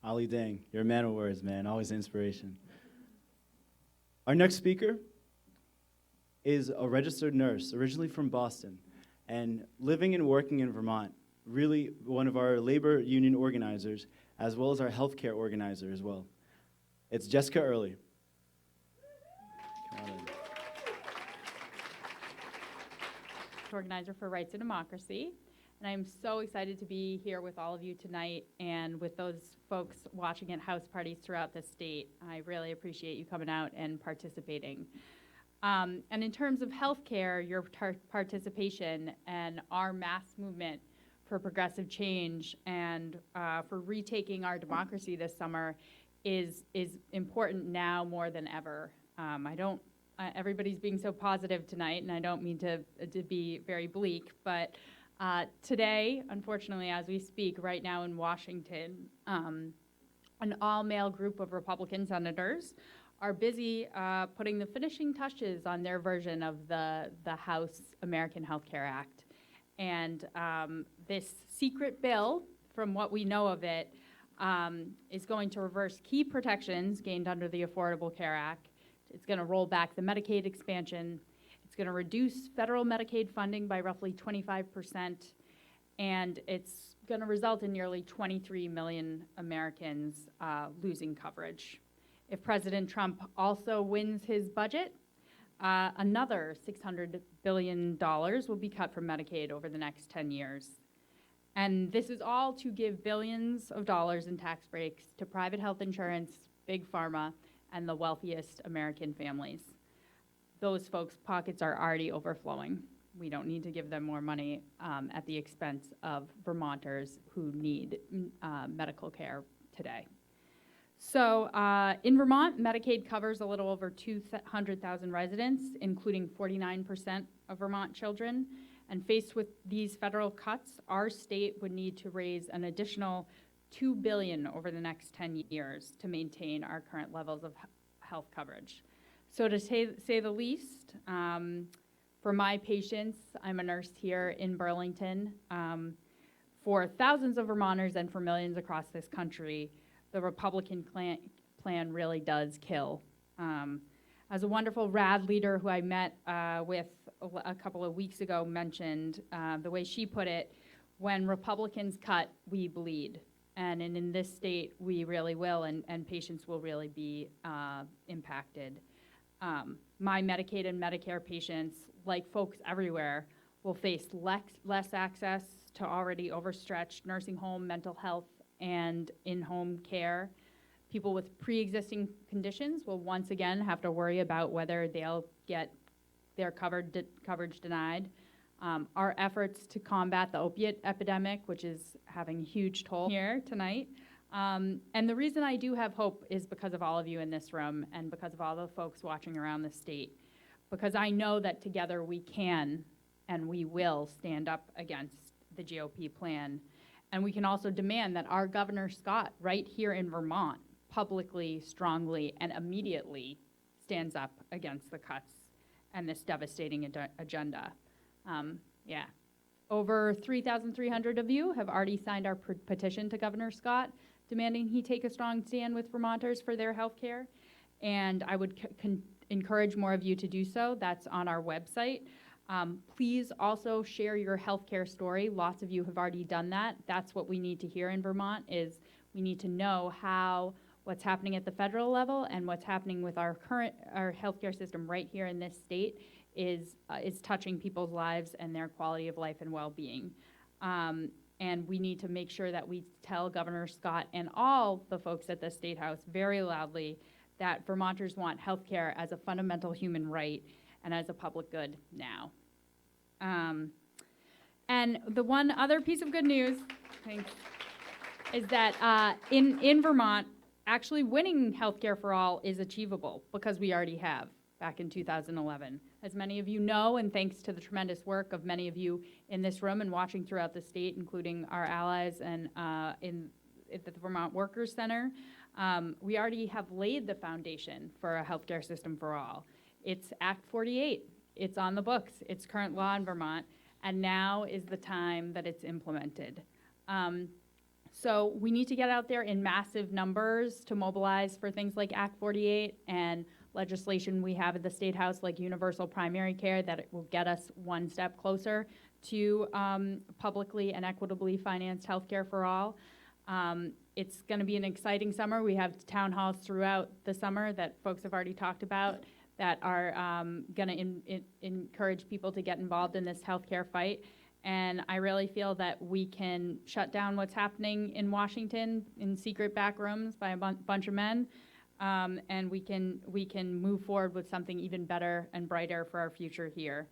Ali Deng, you're a man of words, man. Always inspiration. Our next speaker is a registered nurse, originally from Boston, and living and working in Vermont. Really one of our labor union organizers, as well as our healthcare organizer as well. It's Jessica Early. Come on in. Organizer for Rights and Democracy. And I'm so excited to be here with all of you tonight and with those folks watching at house parties throughout the state. I really appreciate you coming out and participating. And in terms of healthcare, your participation and our mass movement for progressive change and for retaking our democracy this summer is important now more than ever. I don't everybody's being so positive tonight, and I don't mean to be very bleak, but today, unfortunately, as we speak, right now in Washington, an all-male group of Republican senators are busy putting the finishing touches on their version of the House American Health Care Act. And this secret bill, from what we know of it, is going to reverse key protections gained under the Affordable Care Act. It's going to roll back the Medicaid expansion. It's going to reduce federal Medicaid funding by roughly 25%. And it's going to result in nearly 23 million Americans losing coverage. If President Trump also wins his budget, another $600 billion will be cut from Medicaid over the next 10 years. And this is all to give billions of dollars in tax breaks to private health insurance, big pharma, and the wealthiest American families. Those folks' pockets are already overflowing. We don't need to give them more money at the expense of Vermonters who need medical care today. So in Vermont, Medicaid covers a little over 200,000 residents, including 49% of Vermont children. And faced with these federal cuts, our state would need to raise an additional $2 billion over the next 10 years to maintain our current levels of health coverage. So to say the least, for my patients, I'm a nurse here in Burlington. For thousands of Vermonters and for millions across this country, the Republican plan really does kill. As a wonderful RAD leader who I met with a couple of weeks ago mentioned, the way she put it, when Republicans cut, we bleed. And in this state, we really will, and patients will really be impacted. My Medicaid and Medicare patients, like folks everywhere, will face less access to already overstretched nursing home, mental health, and in-home care. People with pre-existing conditions will once again have to worry about whether they'll get their coverage denied. Our efforts to combat the opiate epidemic, which is having a huge toll here tonight. And the reason I do have hope is because of all of you in this room and because of all the folks watching around the state. Because I know that together we can and we will stand up against the GOP plan. And we can also demand that our Governor Scott, right here in Vermont, publicly, strongly, and immediately stands up against the cuts and this devastating agenda. Over 3,300 of you have already signed our petition to Governor Scott, demanding he take a strong stand with Vermonters for their health care. And I would encourage more of you to do so. That's on our website. Please also share your healthcare story. Lots of you have already done that. That's what we need to hear in Vermont is we need to know what's happening at the federal level and what's happening with our healthcare system right here in this state is touching people's lives and their quality of life and well-being. And we need to make sure that we tell Governor Scott and all the folks at the State House very loudly that Vermonters want healthcare as a fundamental human right and as a public good now. And the one other piece of good news, thanks, is that in Vermont, actually winning healthcare for all is achievable because we already have back in 2011. As many of you know, and thanks to the tremendous work of many of you in this room and watching throughout the state, including our allies and at the Vermont Workers Center, we already have laid the foundation for a healthcare system for all. It's Act 48. It's on the books. It's current law in Vermont. And now is the time that it's implemented. So we need to get out there in massive numbers to mobilize for things like Act 48 and legislation we have at the State House like universal primary care that it will get us one step closer to publicly and equitably financed healthcare for all. It's going to be an exciting summer. We have town halls throughout the summer that folks have already talked about that are going to encourage people to get involved in this healthcare fight. And I really feel that we can shut down what's happening in Washington in secret back rooms by a bunch of men, and we can move forward with something even better and brighter for our future here.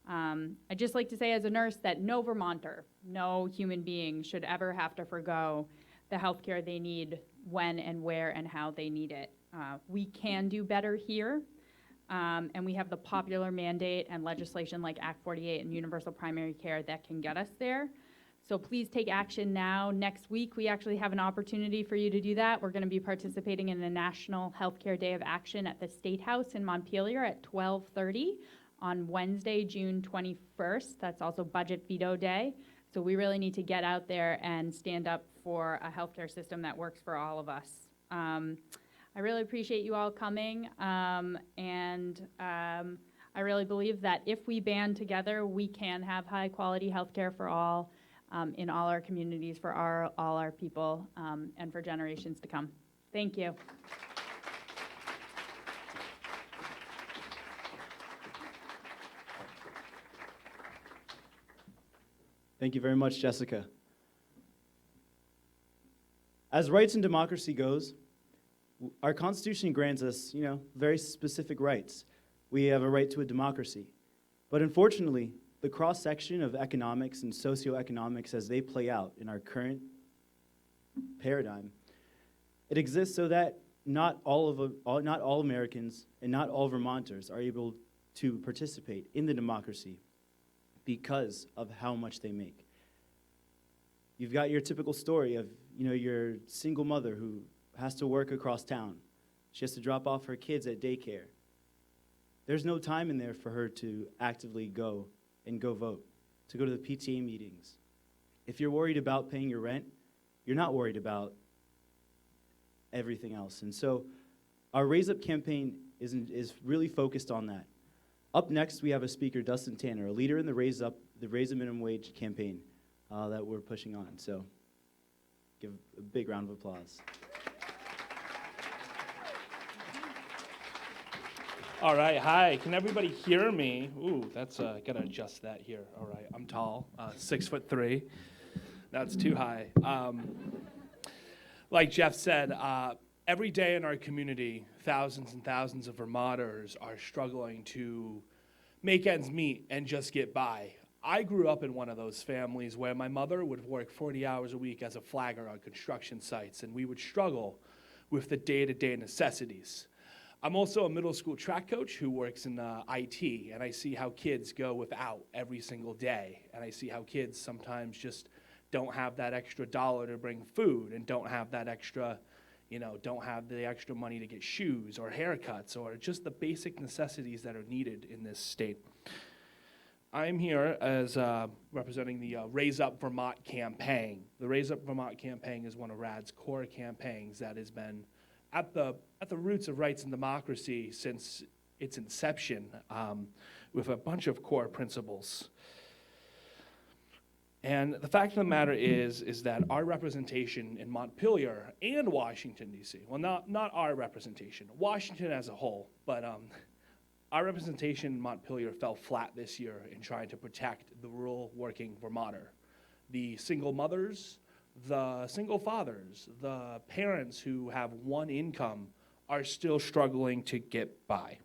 I'd just like to say as a nurse that no Vermonter, no human being should ever have to forgo the health care they need when and where and how they need it. We can do better here. And we have the popular mandate and legislation like Act 48 and universal primary care that can get us there. So please take action now. Next week, we actually have an opportunity for you to do that. We're going to be participating in the National Healthcare Day of Action at the State House in Montpelier at 12:30 on Wednesday, June 21st. That's also Budget Veto Day. So we really need to get out there and stand up for a healthcare system that works for all of us. I really appreciate you all coming, and I really believe that if we band together, we can have high-quality healthcare for all in all our communities, for all our people, and for generations to come. Thank you. Thank you very much, Jessica. As rights and democracy goes, our Constitution grants us, very specific rights. We have a right to a democracy. But unfortunately, the cross-section of economics and socioeconomics as they play out in our current paradigm, it exists so that not all Americans and not all Vermonters are able to participate in the democracy because of how much they make. You've got your typical story of, your single mother who has to work across town. She has to drop off her kids at daycare. There's no time in there for her to actively go vote, to go to the PTA meetings. If you're worried about paying your rent, you're not worried about everything else. And so our Raise Up campaign is really focused on that. Up next, we have a speaker, Dustin Tanner, a leader in the Raise Up Minimum Wage campaign that we're pushing on. So give a big round of applause. All right, hi, can everybody hear me? Ooh, that's, gotta adjust that here. All right, I'm tall, 6'3". That's too high. Like Jeff said, every day in our community, thousands and thousands of Vermonters are struggling to make ends meet and just get by. I grew up in one of those families where my mother would work 40 hours a week as a flagger on construction sites, and we would struggle with the day-to-day necessities. I'm also a middle school track coach who works in IT, and I see how kids go without every single day, and I see how kids sometimes just don't have that extra dollar to bring food and don't have that extra, don't have the extra money to get shoes or haircuts or just the basic necessities that are needed in this state. I'm here as representing the Raise Up Vermont campaign. The Raise Up Vermont campaign is one of RAD's core campaigns that has been at the roots of rights and democracy since its inception, with a bunch of core principles. And the fact of the matter is that our representation in Montpelier and Washington, D.C., well, not our representation, Washington as a whole, but our representation in Montpelier fell flat this year in trying to protect the rural working Vermonter. The single mothers, the single fathers, the parents who have one income are still struggling to get by.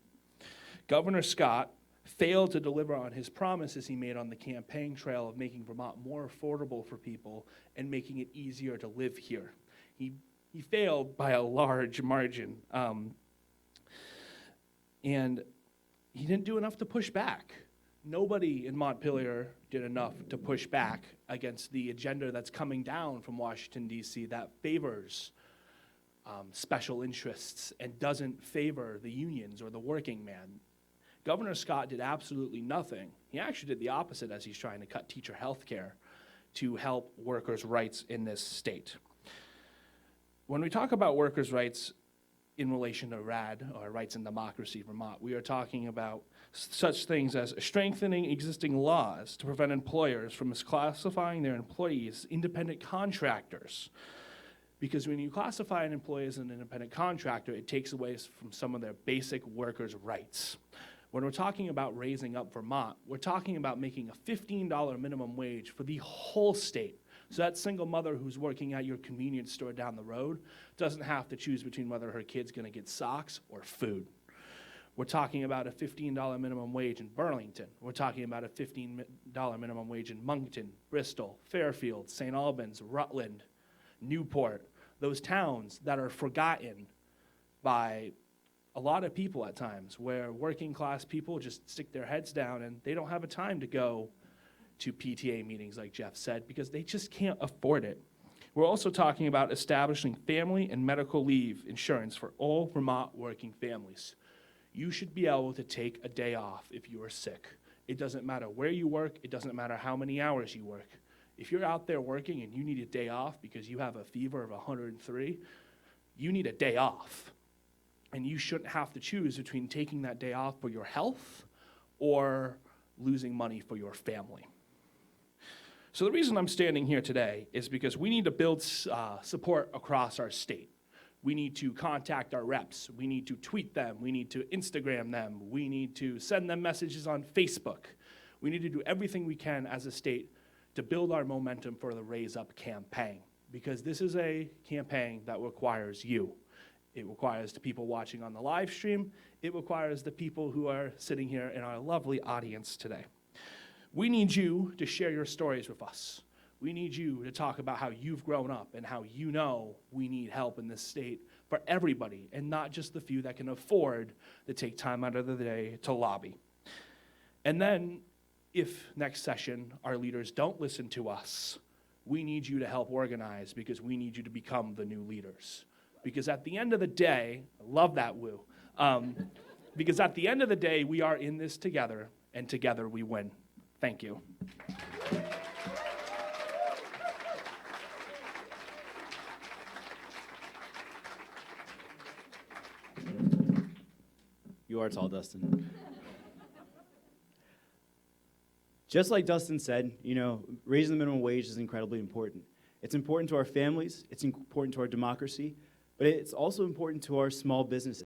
Governor Scott failed to deliver on his promises he made on the campaign trail of making Vermont more affordable for people and making it easier to live here. He failed by a large margin. And he didn't do enough to push back. Nobody in Montpelier did enough to push back against the agenda that's coming down from Washington, D.C. that favors special interests and doesn't favor the unions or the working man. Governor Scott did absolutely nothing. He actually did the opposite as he's trying to cut teacher health care to help workers' rights in this state. When we talk about workers' rights in relation to RAD, or Rights and Democracy Vermont, we are talking about such things as strengthening existing laws to prevent employers from misclassifying their employees independent contractors. Because when you classify an employee as an independent contractor, it takes away from some of their basic workers' rights. When we're talking about raising up Vermont, we're talking about making a $15 minimum wage for the whole state. So that single mother who's working at your convenience store down the road doesn't have to choose between whether her kid's gonna get socks or food. We're talking about a $15 minimum wage in Burlington. We're talking about a $15 minimum wage in Moncton, Bristol, Fairfield, St. Albans, Rutland, Newport, those towns that are forgotten by a lot of people at times where working class people just stick their heads down and they don't have a time to go to PTA meetings like Jeff said because they just can't afford it. We're also talking about establishing family and medical leave insurance for all Vermont working families. You should be able to take a day off if you are sick. It doesn't matter where you work. It doesn't matter how many hours you work. If you're out there working and you need a day off because you have a fever of 103, you need a day off. And you shouldn't have to choose between taking that day off for your health or losing money for your family. So the reason I'm standing here today is because we need to build support across our state. We need to contact our reps. We need to tweet them. We need to Instagram them. We need to send them messages on Facebook. We need to do everything we can as a state to build our momentum for the Raise Up campaign, because this is a campaign that requires you. It requires the people watching on the live stream. It requires the people who are sitting here in our lovely audience today. We need you to share your stories with us. We need you to talk about how you've grown up and how you know we need help in this state for everybody and not just the few that can afford to take time out of the day to lobby. And then if next session our leaders don't listen to us, we need you to help organize because we need you to become the new leaders. Because at the end of the day, I love that woo, because at the end of the day, we are in this together and together we win. Thank you. You are tall, Dustin. Just like Dustin said, raising the minimum wage is incredibly important. It's important to our families, it's important to our democracy, but it's also important to our small businesses.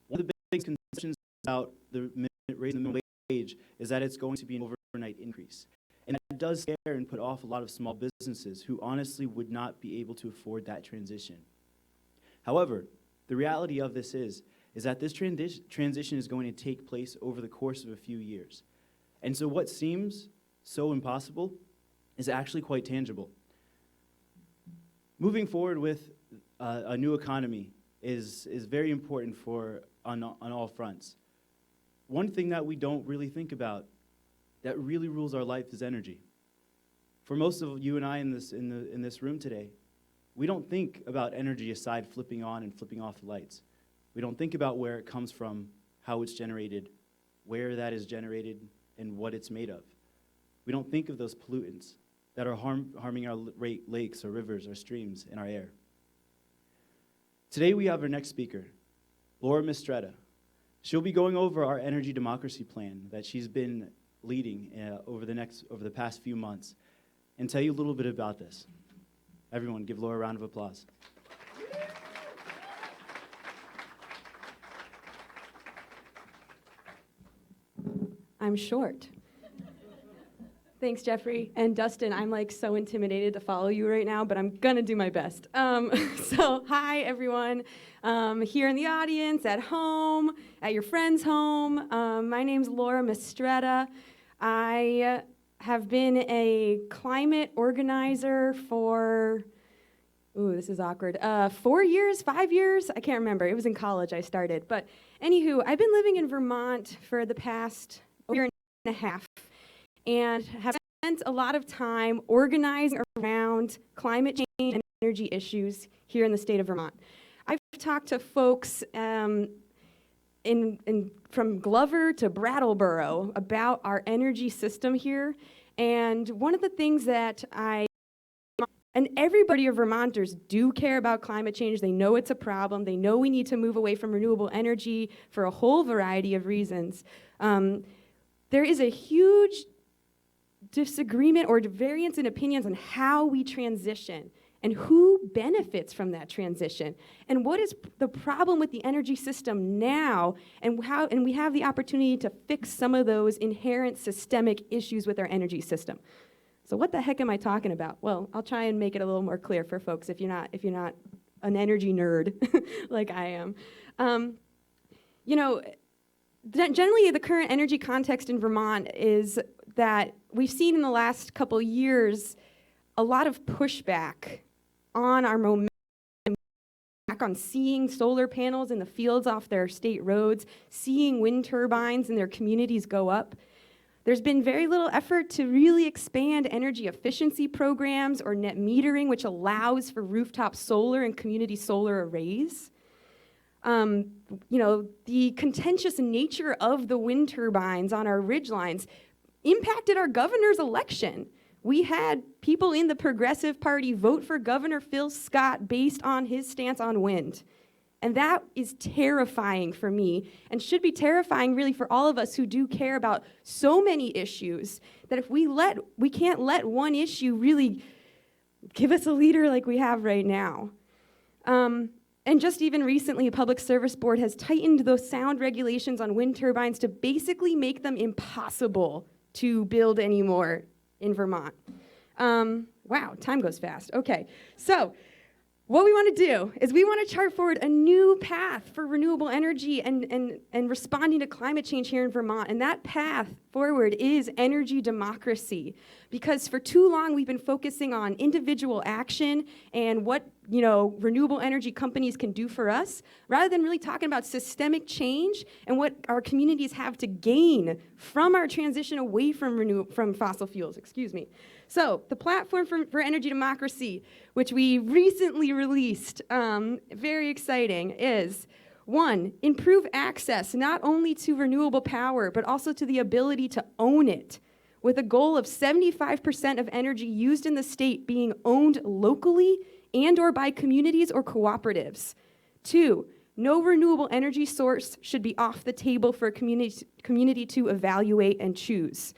One of the big concerns about raising the minimum wage is that it's going to be an overnight increase. And that does scare and put off a lot of small businesses who honestly would not be able to afford that transition. However, the reality of this is that this transition is going to take place over the course of a few years. And so what seems so impossible is actually quite tangible. Moving forward with a new economy is very important on all fronts. One thing that we don't really think about that really rules our life is energy. For most of you and I in this room today, we don't think about energy aside flipping on and flipping off the lights. We don't think about where it comes from, how it's generated, where that is generated, and what it's made of. We don't think of those pollutants that are harming our lakes, our rivers, our streams, and our air. Today we have our next speaker, Laura Mistretta. She'll be going over our energy democracy plan that she's been leading over the past few months and tell you a little bit about this. Everyone, give Laura a round of applause. I'm short. Thanks, Jeffrey. And Dustin, I'm so intimidated to follow you right now, but I'm gonna do my best. So hi, everyone. Here in the audience, at home, at your friend's home. My name's Laura Mistretta. I have been a climate organizer for, this is awkward, 4 years, 5 years? I can't remember. It was in college I started. But anywho, I've been living in Vermont for the past year and a half and have spent a lot of time organizing around climate change and energy issues here in the state of Vermont. I've talked to folks from Glover to Brattleboro about our energy system here, and one of the things that and everybody of Vermonters do care about climate change. They know it's a problem. They know we need to move away from renewable energy for a whole variety of reasons. There is a huge disagreement or variance in opinions on how we transition and who benefits from that transition and what is the problem with the energy system now and we have the opportunity to fix some of those inherent systemic issues with our energy system. So what the heck am I talking about? Well, I'll try and make it a little more clear for folks if you're not an energy nerd like I am. Generally, the current energy context in Vermont is that we've seen in the last couple years a lot of pushback on our momentum back on seeing solar panels in the fields off their state roads, seeing wind turbines in their communities go up. There's been very little effort to really expand energy efficiency programs or net metering, which allows for rooftop solar and community solar arrays. The contentious nature of the wind turbines on our ridgelines impacted our governor's election. We had people in the Progressive Party vote for Governor Phil Scott based on his stance on wind. And that is terrifying for me and should be terrifying really for all of us who do care about so many issues, that if we can't let one issue really give us a leader like we have right now. And just even recently, the Public Service Board has tightened those sound regulations on wind turbines to basically make them impossible to build anymore in Vermont. Wow, time goes fast. Okay, so what we want to do is we want to chart forward a new path for renewable energy and responding to climate change here in Vermont. And that path forward is energy democracy. Because for too long, we've been focusing on individual action and what renewable energy companies can do for us, rather than really talking about systemic change and what our communities have to gain from our transition away from fossil fuels. So the platform for energy democracy, which we recently released, very exciting, is 1, improve access not only to renewable power, but also to the ability to own it, with a goal of 75% of energy used in the state being owned locally and or by communities or cooperatives. 2, no renewable energy source should be off the table for a community to evaluate and choose.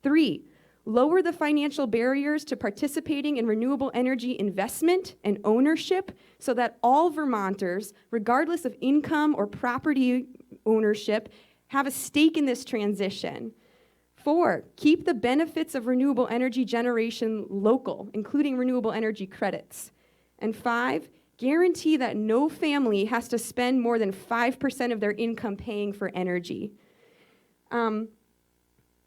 3, lower the financial barriers to participating in renewable energy investment and ownership so that all Vermonters, regardless of income or property ownership, have a stake in this transition. 4, keep the benefits of renewable energy generation local, including renewable energy credits. And 5, guarantee that no family has to spend more than 5% of their income paying for energy. So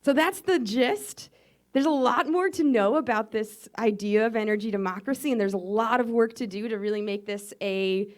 that's the gist. There's a lot more to know about this idea of energy democracy, and there's a lot of work to do to really make this a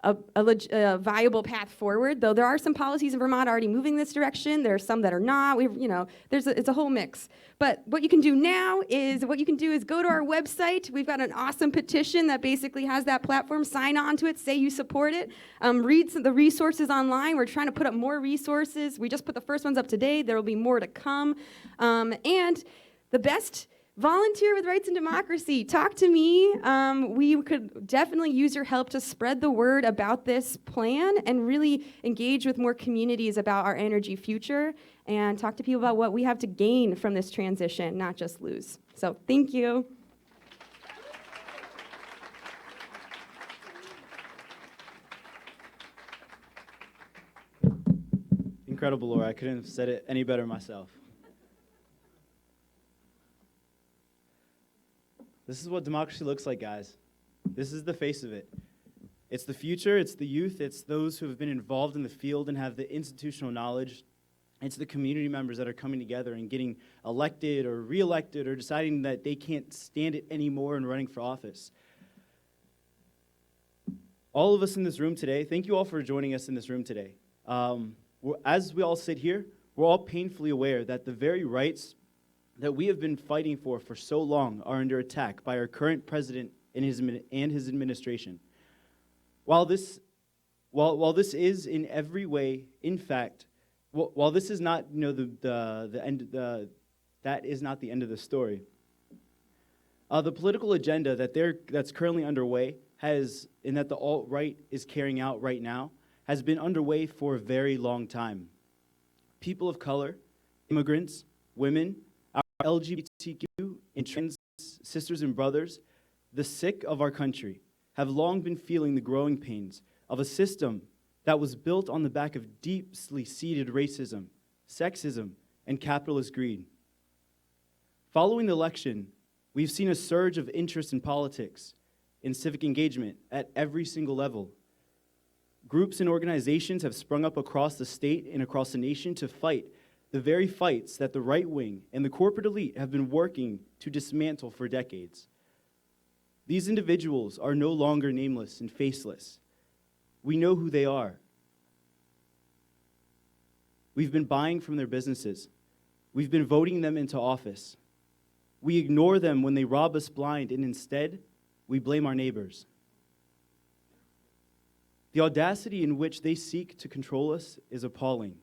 viable path forward, though there are some policies in Vermont already moving this direction. There are some that are not. It's a whole mix. But what you can do now is go to our website. We've got an awesome petition that basically has that platform. Sign on to it. Say you support it. Read the resources online. We're trying to put up more resources. We just put the first ones up today. There will be more to come. And the best, volunteer with Rights and Democracy. Talk to me. We could definitely use your help to spread the word about this plan and really engage with more communities about our energy future and talk to people about what we have to gain from this transition, not just lose. So thank you. Incredible, Laura. I couldn't have said it any better myself. This is what democracy looks like, guys. This is the face of it. It's the future, it's the youth, it's those who have been involved in the field and have the institutional knowledge. It's the community members that are coming together and getting elected or reelected or deciding that they can't stand it anymore and running for office. All of us in this room today, thank you all for joining us in this room today. As we all sit here, we're all painfully aware that the very rights that we have been fighting for so long are under attack by our current president and his administration. While this is in every way, in fact, while this is not the end, that is not the end of the story. The political agenda that's currently underway and that the alt-right is carrying out right now has been underway for a very long time. People of color, immigrants, women, our LGBTQ and trans sisters and brothers, the sick of our country, have long been feeling the growing pains of a system that was built on the back of deeply seated racism, sexism, and capitalist greed. Following the election, we've seen a surge of interest in politics and civic engagement at every single level. Groups and organizations have sprung up across the state and across the nation to fight the very fights that the right wing and the corporate elite have been working to dismantle for decades. These individuals are no longer nameless and faceless. We know who they are. We've been buying from their businesses. We've been voting them into office. We ignore them when they rob us blind, and instead, we blame our neighbors. The audacity in which they seek to control us is appalling.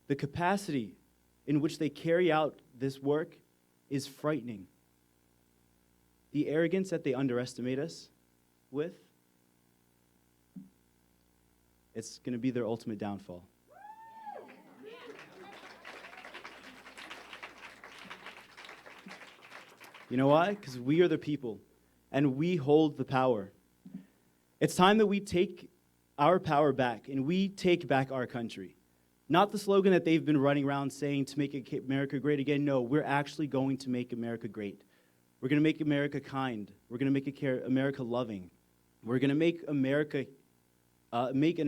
The capacity in which they carry out this work is frightening. The arrogance that they underestimate us with, it's going to be their ultimate downfall. You know why? Because we are the people, and we hold the power. It's time that we take our power back, and we take back our country. Not the slogan that they've been running around saying to make America great again. No, we're actually going to make America great. We're going to make America kind. We're going to make America loving. We're going to make an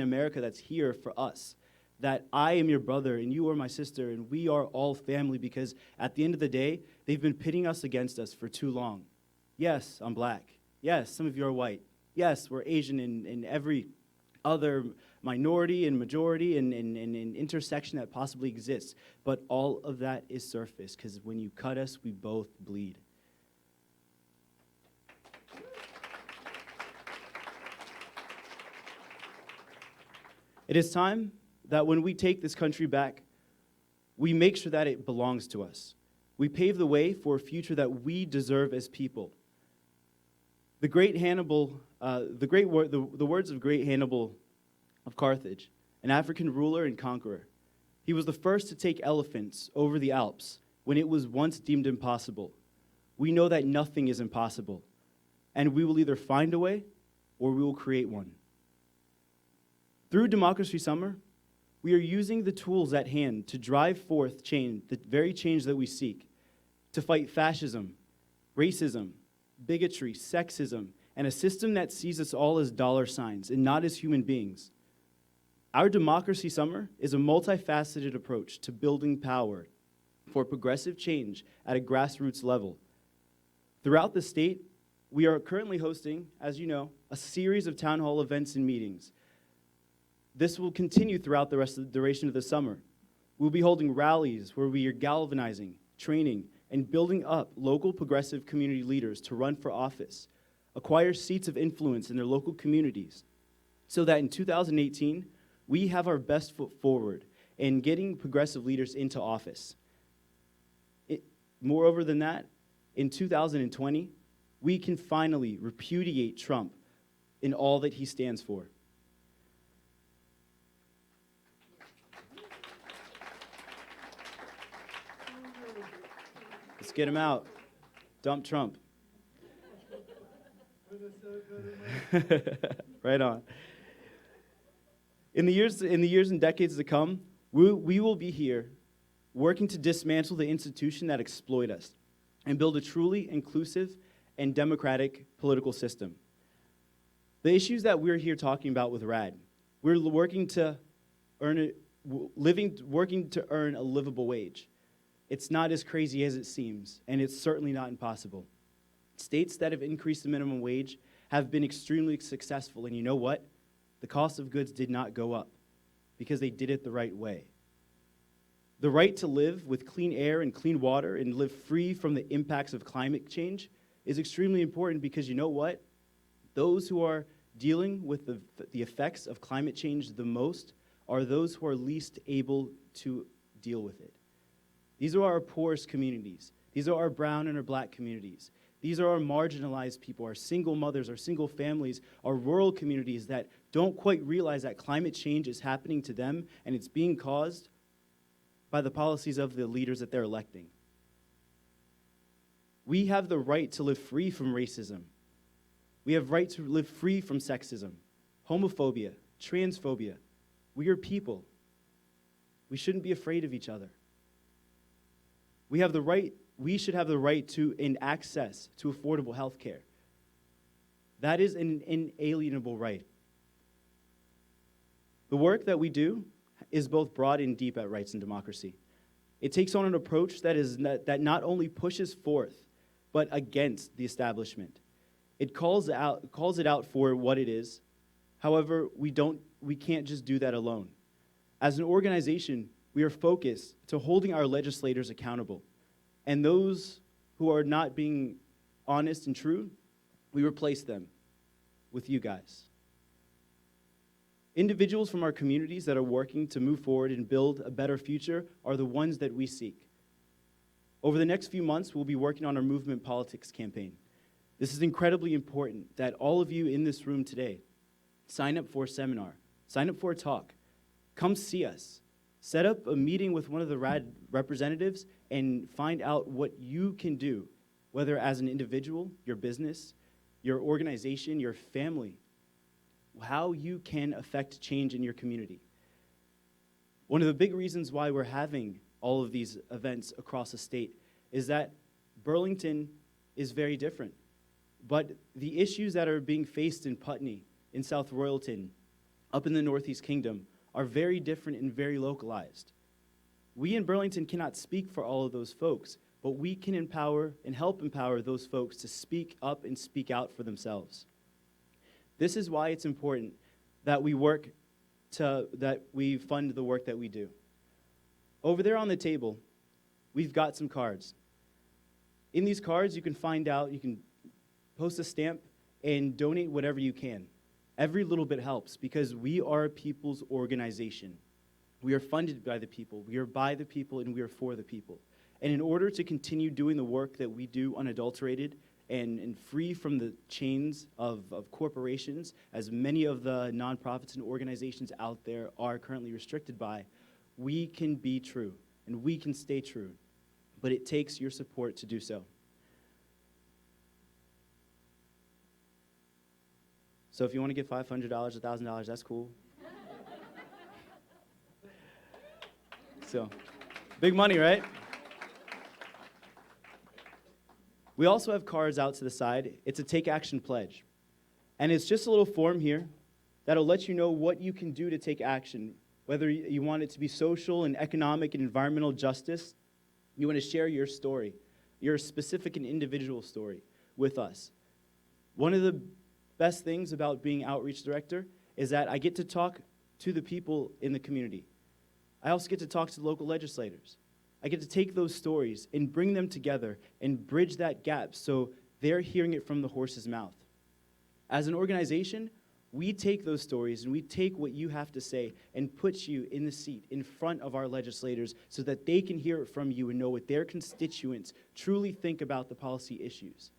America that's here for us. That I am your brother and you are my sister and we are all family, because at the end of the day, they've been pitting us against us for too long. Yes, I'm black. Yes, some of you are white. Yes, we're Asian and every other minority and majority and intersection that possibly exists. But all of that is surface, because when you cut us, we both bleed. It is time that when we take this country back, we make sure that it belongs to us. We pave the way for a future that we deserve as people. The great Hannibal, the words of great Hannibal of Carthage, an African ruler and conqueror. He was the first to take elephants over the Alps when it was once deemed impossible. We know that nothing is impossible, and we will either find a way or we will create one. Through Democracy Summer, we are using the tools at hand to drive forth change, the very change that we seek, to fight fascism, racism, bigotry, sexism, and a system that sees us all as dollar signs and not as human beings. Our Democracy Summer is a multifaceted approach to building power for progressive change at a grassroots level. Throughout the state, we are currently hosting, as you know, a series of town hall events and meetings. This will continue throughout the rest of the duration of the summer. We'll be holding rallies where we are galvanizing, training, and building up local progressive community leaders to run for office, acquire seats of influence in their local communities, so that in 2018, we have our best foot forward in getting progressive leaders into office. Moreover than that, in 2020, we can finally repudiate Trump in all that he stands for. Let's get him out. Dump Trump. Right on. In the years and decades to come, we will be here working to dismantle the institution that exploit us and build a truly inclusive and democratic political system. The issues that we're here talking about with RAD, we're working to earn a livable wage. It's not as crazy as it seems, and it's certainly not impossible. States that have increased the minimum wage have been extremely successful, and you know what? The cost of goods did not go up because they did it the right way. The right to live with clean air and clean water and live free from the impacts of climate change is extremely important, because you know what? Those who are dealing with the effects of climate change the most are those who are least able to deal with it. These are our poorest communities. These are our brown and our black communities. These are our marginalized people, our single mothers, our single families, our rural communities that don't quite realize that climate change is happening to them, and it's being caused by the policies of the leaders that they're electing. We have the right to live free from racism. We have right to live free from sexism, homophobia, transphobia. We are people. We shouldn't be afraid of each other. We should have the right to and access to affordable health care. That is an inalienable right. The work that we do is both broad and deep at Rights and Democracy. It takes on an approach that not only pushes forth, but against the establishment. It calls it out for what it is. However, we can't just do that alone. As an organization, we are focused to holding our legislators accountable. And those who are not being honest and true, we replace them with you guys. Individuals from our communities that are working to move forward and build a better future are the ones that we seek. Over the next few months, we'll be working on our movement politics campaign. This is incredibly important that all of you in this room today sign up for a seminar, sign up for a talk, come see us, set up a meeting with one of the RAD representatives and find out what you can do, whether as an individual, your business, your organization, your family, how you can affect change in your community. One of the big reasons why we're having all of these events across the state is that Burlington is very different. But the issues that are being faced in Putney, in South Royalton, up in the Northeast Kingdom, are very different and very localized. We in Burlington cannot speak for all of those folks, but we can empower and help empower those folks to speak up and speak out for themselves. This is why it's important that we fund the work that we do. Over there on the table, we've got some cards. In these cards, you can find out, you can post a stamp and donate whatever you can. Every little bit helps because we are a people's organization. We are funded by the people, we are by the people, and we are for the people. And in order to continue doing the work that we do unadulterated and free from the chains of corporations, as many of the nonprofits and organizations out there are currently restricted by, we can be true and we can stay true. But it takes your support to do so. So if you want to give $500, $1,000, that's cool. So, big money, right? We also have cards out to the side. It's a Take Action Pledge. And it's just a little form here that'll let you know what you can do to take action, whether you want it to be social and economic and environmental justice. You want to share your story, your specific and individual story with us. One of the best things about being outreach director is that I get to talk to the people in the community. I also get to talk to local legislators. I get to take those stories and bring them together and bridge that gap so they're hearing it from the horse's mouth. As an organization, we take those stories and we take what you have to say and put you in the seat in front of our legislators so that they can hear it from you and know what their constituents truly think about the policy issues.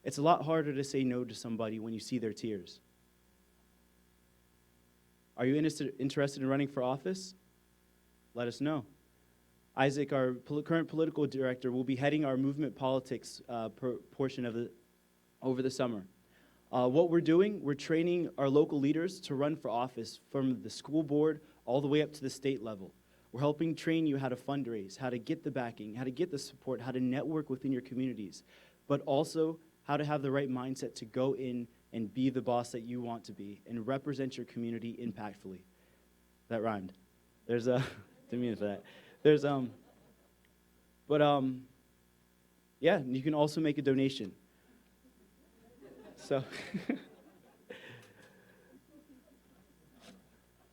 It's a lot harder to say no to somebody when you see their tears. Are you interested in running for office? Let us know. Isaac, our current political director, will be heading our movement politics portion of it over the summer. What we're doing, we're training our local leaders to run for office from the school board all the way up to the state level. We're helping train you how to fundraise, how to get the backing, how to get the support, how to network within your communities, but also how to have the right mindset to go in and be the boss that you want to be and represent your community impactfully. That rhymed. There's a, didn't mean for that. There's, yeah, you can also make a donation. So,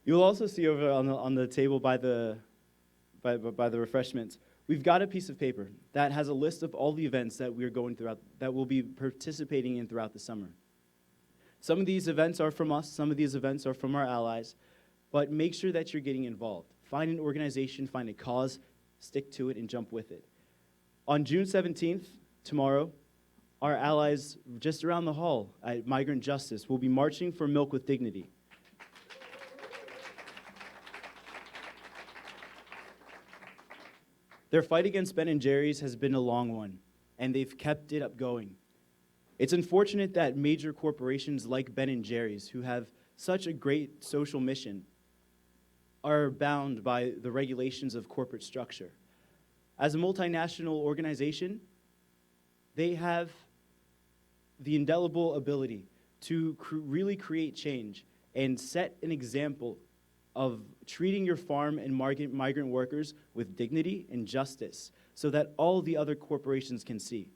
you'll also see over on the table by the refreshments, we've got a piece of paper that has a list of all the events that we're going throughout, that we'll be participating in throughout the summer. Some of these events are from us, some of these events are from our allies, but make sure that you're getting involved. Find an organization, find a cause, stick to it, and jump with it. On June 17th, tomorrow, our allies just around the hall at Migrant Justice will be marching for Milk with Dignity. Their fight against Ben & Jerry's has been a long one, and they've kept it up going. It's unfortunate that major corporations like Ben & Jerry's, who have such a great social mission, are bound by the regulations of corporate structure. As a multinational organization, they have the indelible ability to really create change and set an example of treating your farm and migrant workers with dignity and justice so that all the other corporations can see.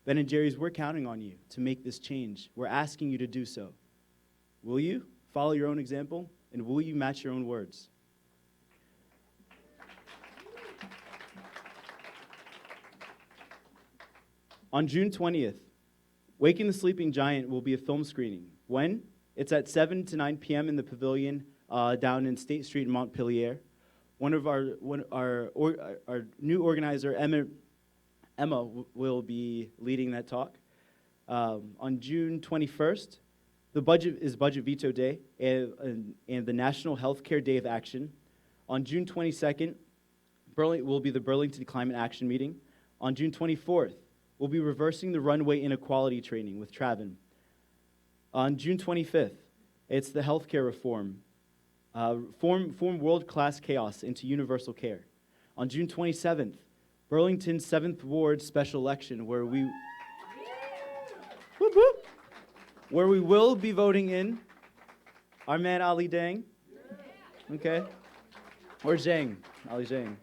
Ben & Jerry's, we're counting on you to make this change. We're asking you to do so. Will you follow your own example, and will you match your own words? On June 20th, Waking the Sleeping Giant will be a film screening. When? It's at 7 to 9 p.m. in the pavilion down in State Street in Montpelier. Our new organizer, Emma will be leading that talk. On June 21st, the budget is Budget Veto Day and the National Healthcare Day of Action. On June 22nd, will be the Burlington Climate Action Meeting. On June 24th, we'll be reversing the runway inequality training with Travin. On June 25th, it's the healthcare reform. Form world-class chaos into universal care. On June 27th, Burlington's 7th Ward special election, where we will be voting in our man Ali Dang. Okay? Or Zhang. Ali Zhang.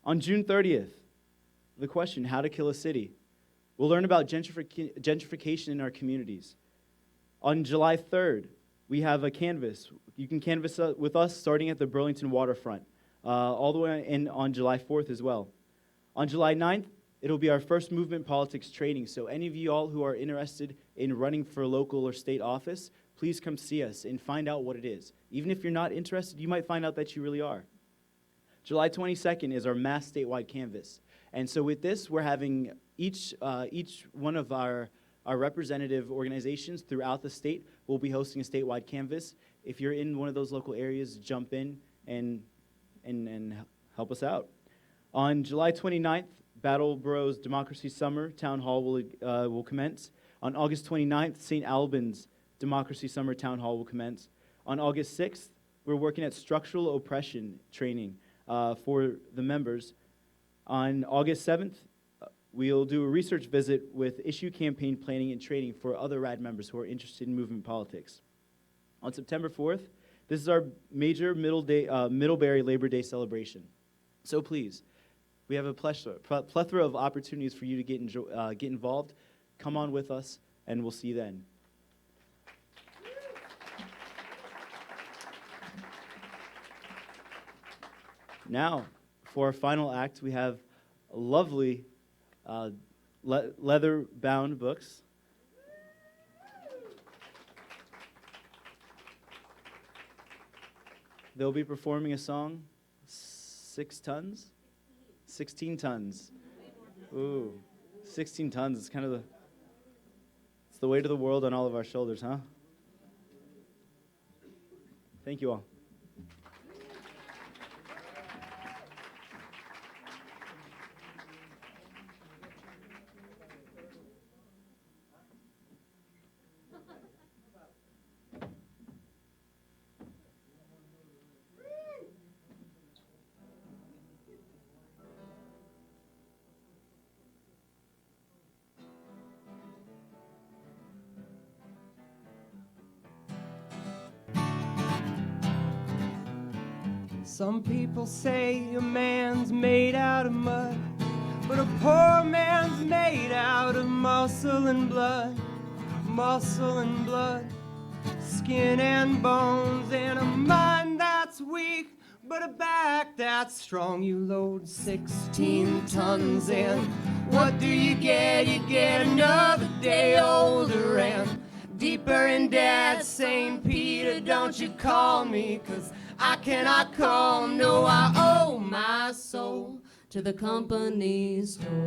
On June 30th, the question, how to kill a city. We'll learn about gentrification in our communities. On July 3rd, we have a canvas. You can canvas with us starting at the Burlington waterfront, all the way in on July 4th as well. On July 9th, it'll be our first movement politics training, so any of you all who are interested in running for local or state office, please come see us and find out what it is. Even if you're not interested, you might find out that you really are. July 22nd is our mass statewide canvas. And so with this, we're having each one of our representative organizations throughout the state will be hosting a statewide canvas. If you're in one of those local areas, jump in and help us out. On July 29th, Battleboro's Democracy Summer Town Hall will commence. On August 29th, St. Albans Democracy Summer Town Hall will commence. On August 6th, we're working at structural oppression training for the members. On August 7th, we'll do a research visit with issue campaign planning and training for other RAD members who are interested in movement politics. On September 4th, this is our major Middlebury Labor Day celebration. So please, we have a plethora of opportunities for you to get involved. Come on with us, and we'll see you then. Now, for our final act, we have lovely leather-bound books. They'll be performing a song, 6 tons? 16 tons. Ooh, 16 tons. It's kind of it's the weight of the world on all of our shoulders, huh? Thank you all. Some people say a man's made out of mud, but a poor man's made out of muscle and blood, skin and bones, and a mind that's weak, but a back that's strong. You load 16 tons in, what do you get? You get another day older and deeper in debt. St. Peter, don't you call me, 'cause I cannot call. No, I owe my soul to the company store.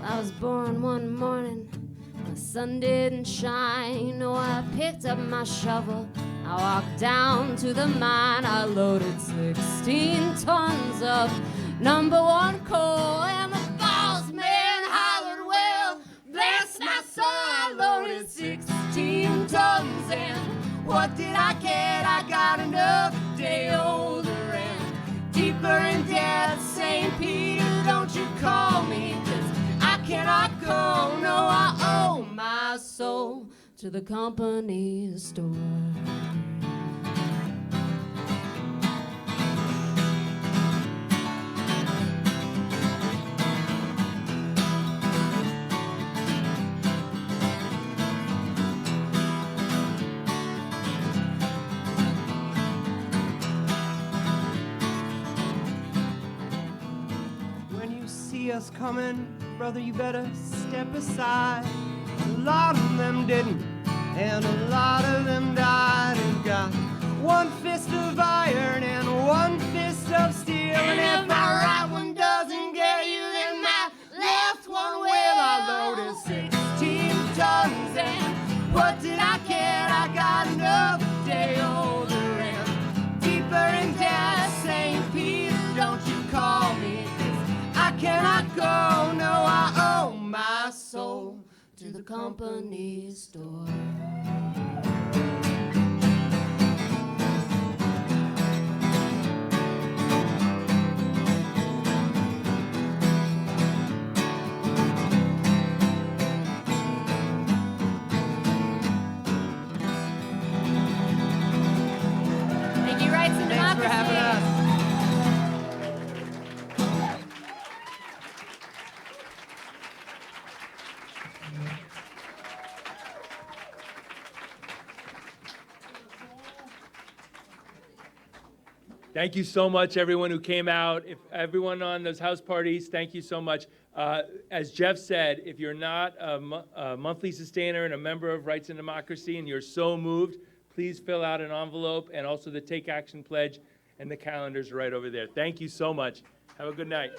I was born one morning, the sun didn't shine. No, I picked up my shovel, I walked down to the mine. I loaded 16 tons of #1 coal, and the boss man hollered, well, bless my soul. I loaded 16 tons, and what did I get? I got another day older and deeper in debt. St. Peter, don't you call me, 'cause I cannot go. No, I owe my soul to the company store. see us coming, brother, you better step aside. A lot of them didn't, and a lot of them died. Who've got one fist of iron and one fist of steel. And if my right one doesn't get you, then my left one will. I loaded 16 tons, and what did I care? I got another day older and deeper in debt. St. Peter, don't you call me, 'cause I cannot go. No, I owe my soul to the company store. Thank you, Rights and Thanks for having us. Thank you so much, everyone who came out. If everyone on those house parties, thank you so much. As Jeff said, if you're not a monthly sustainer and a member of Rights and Democracy and you're so moved, please fill out an envelope and also the Take Action Pledge, and the calendar's right over there. Thank you so much. Have a good night.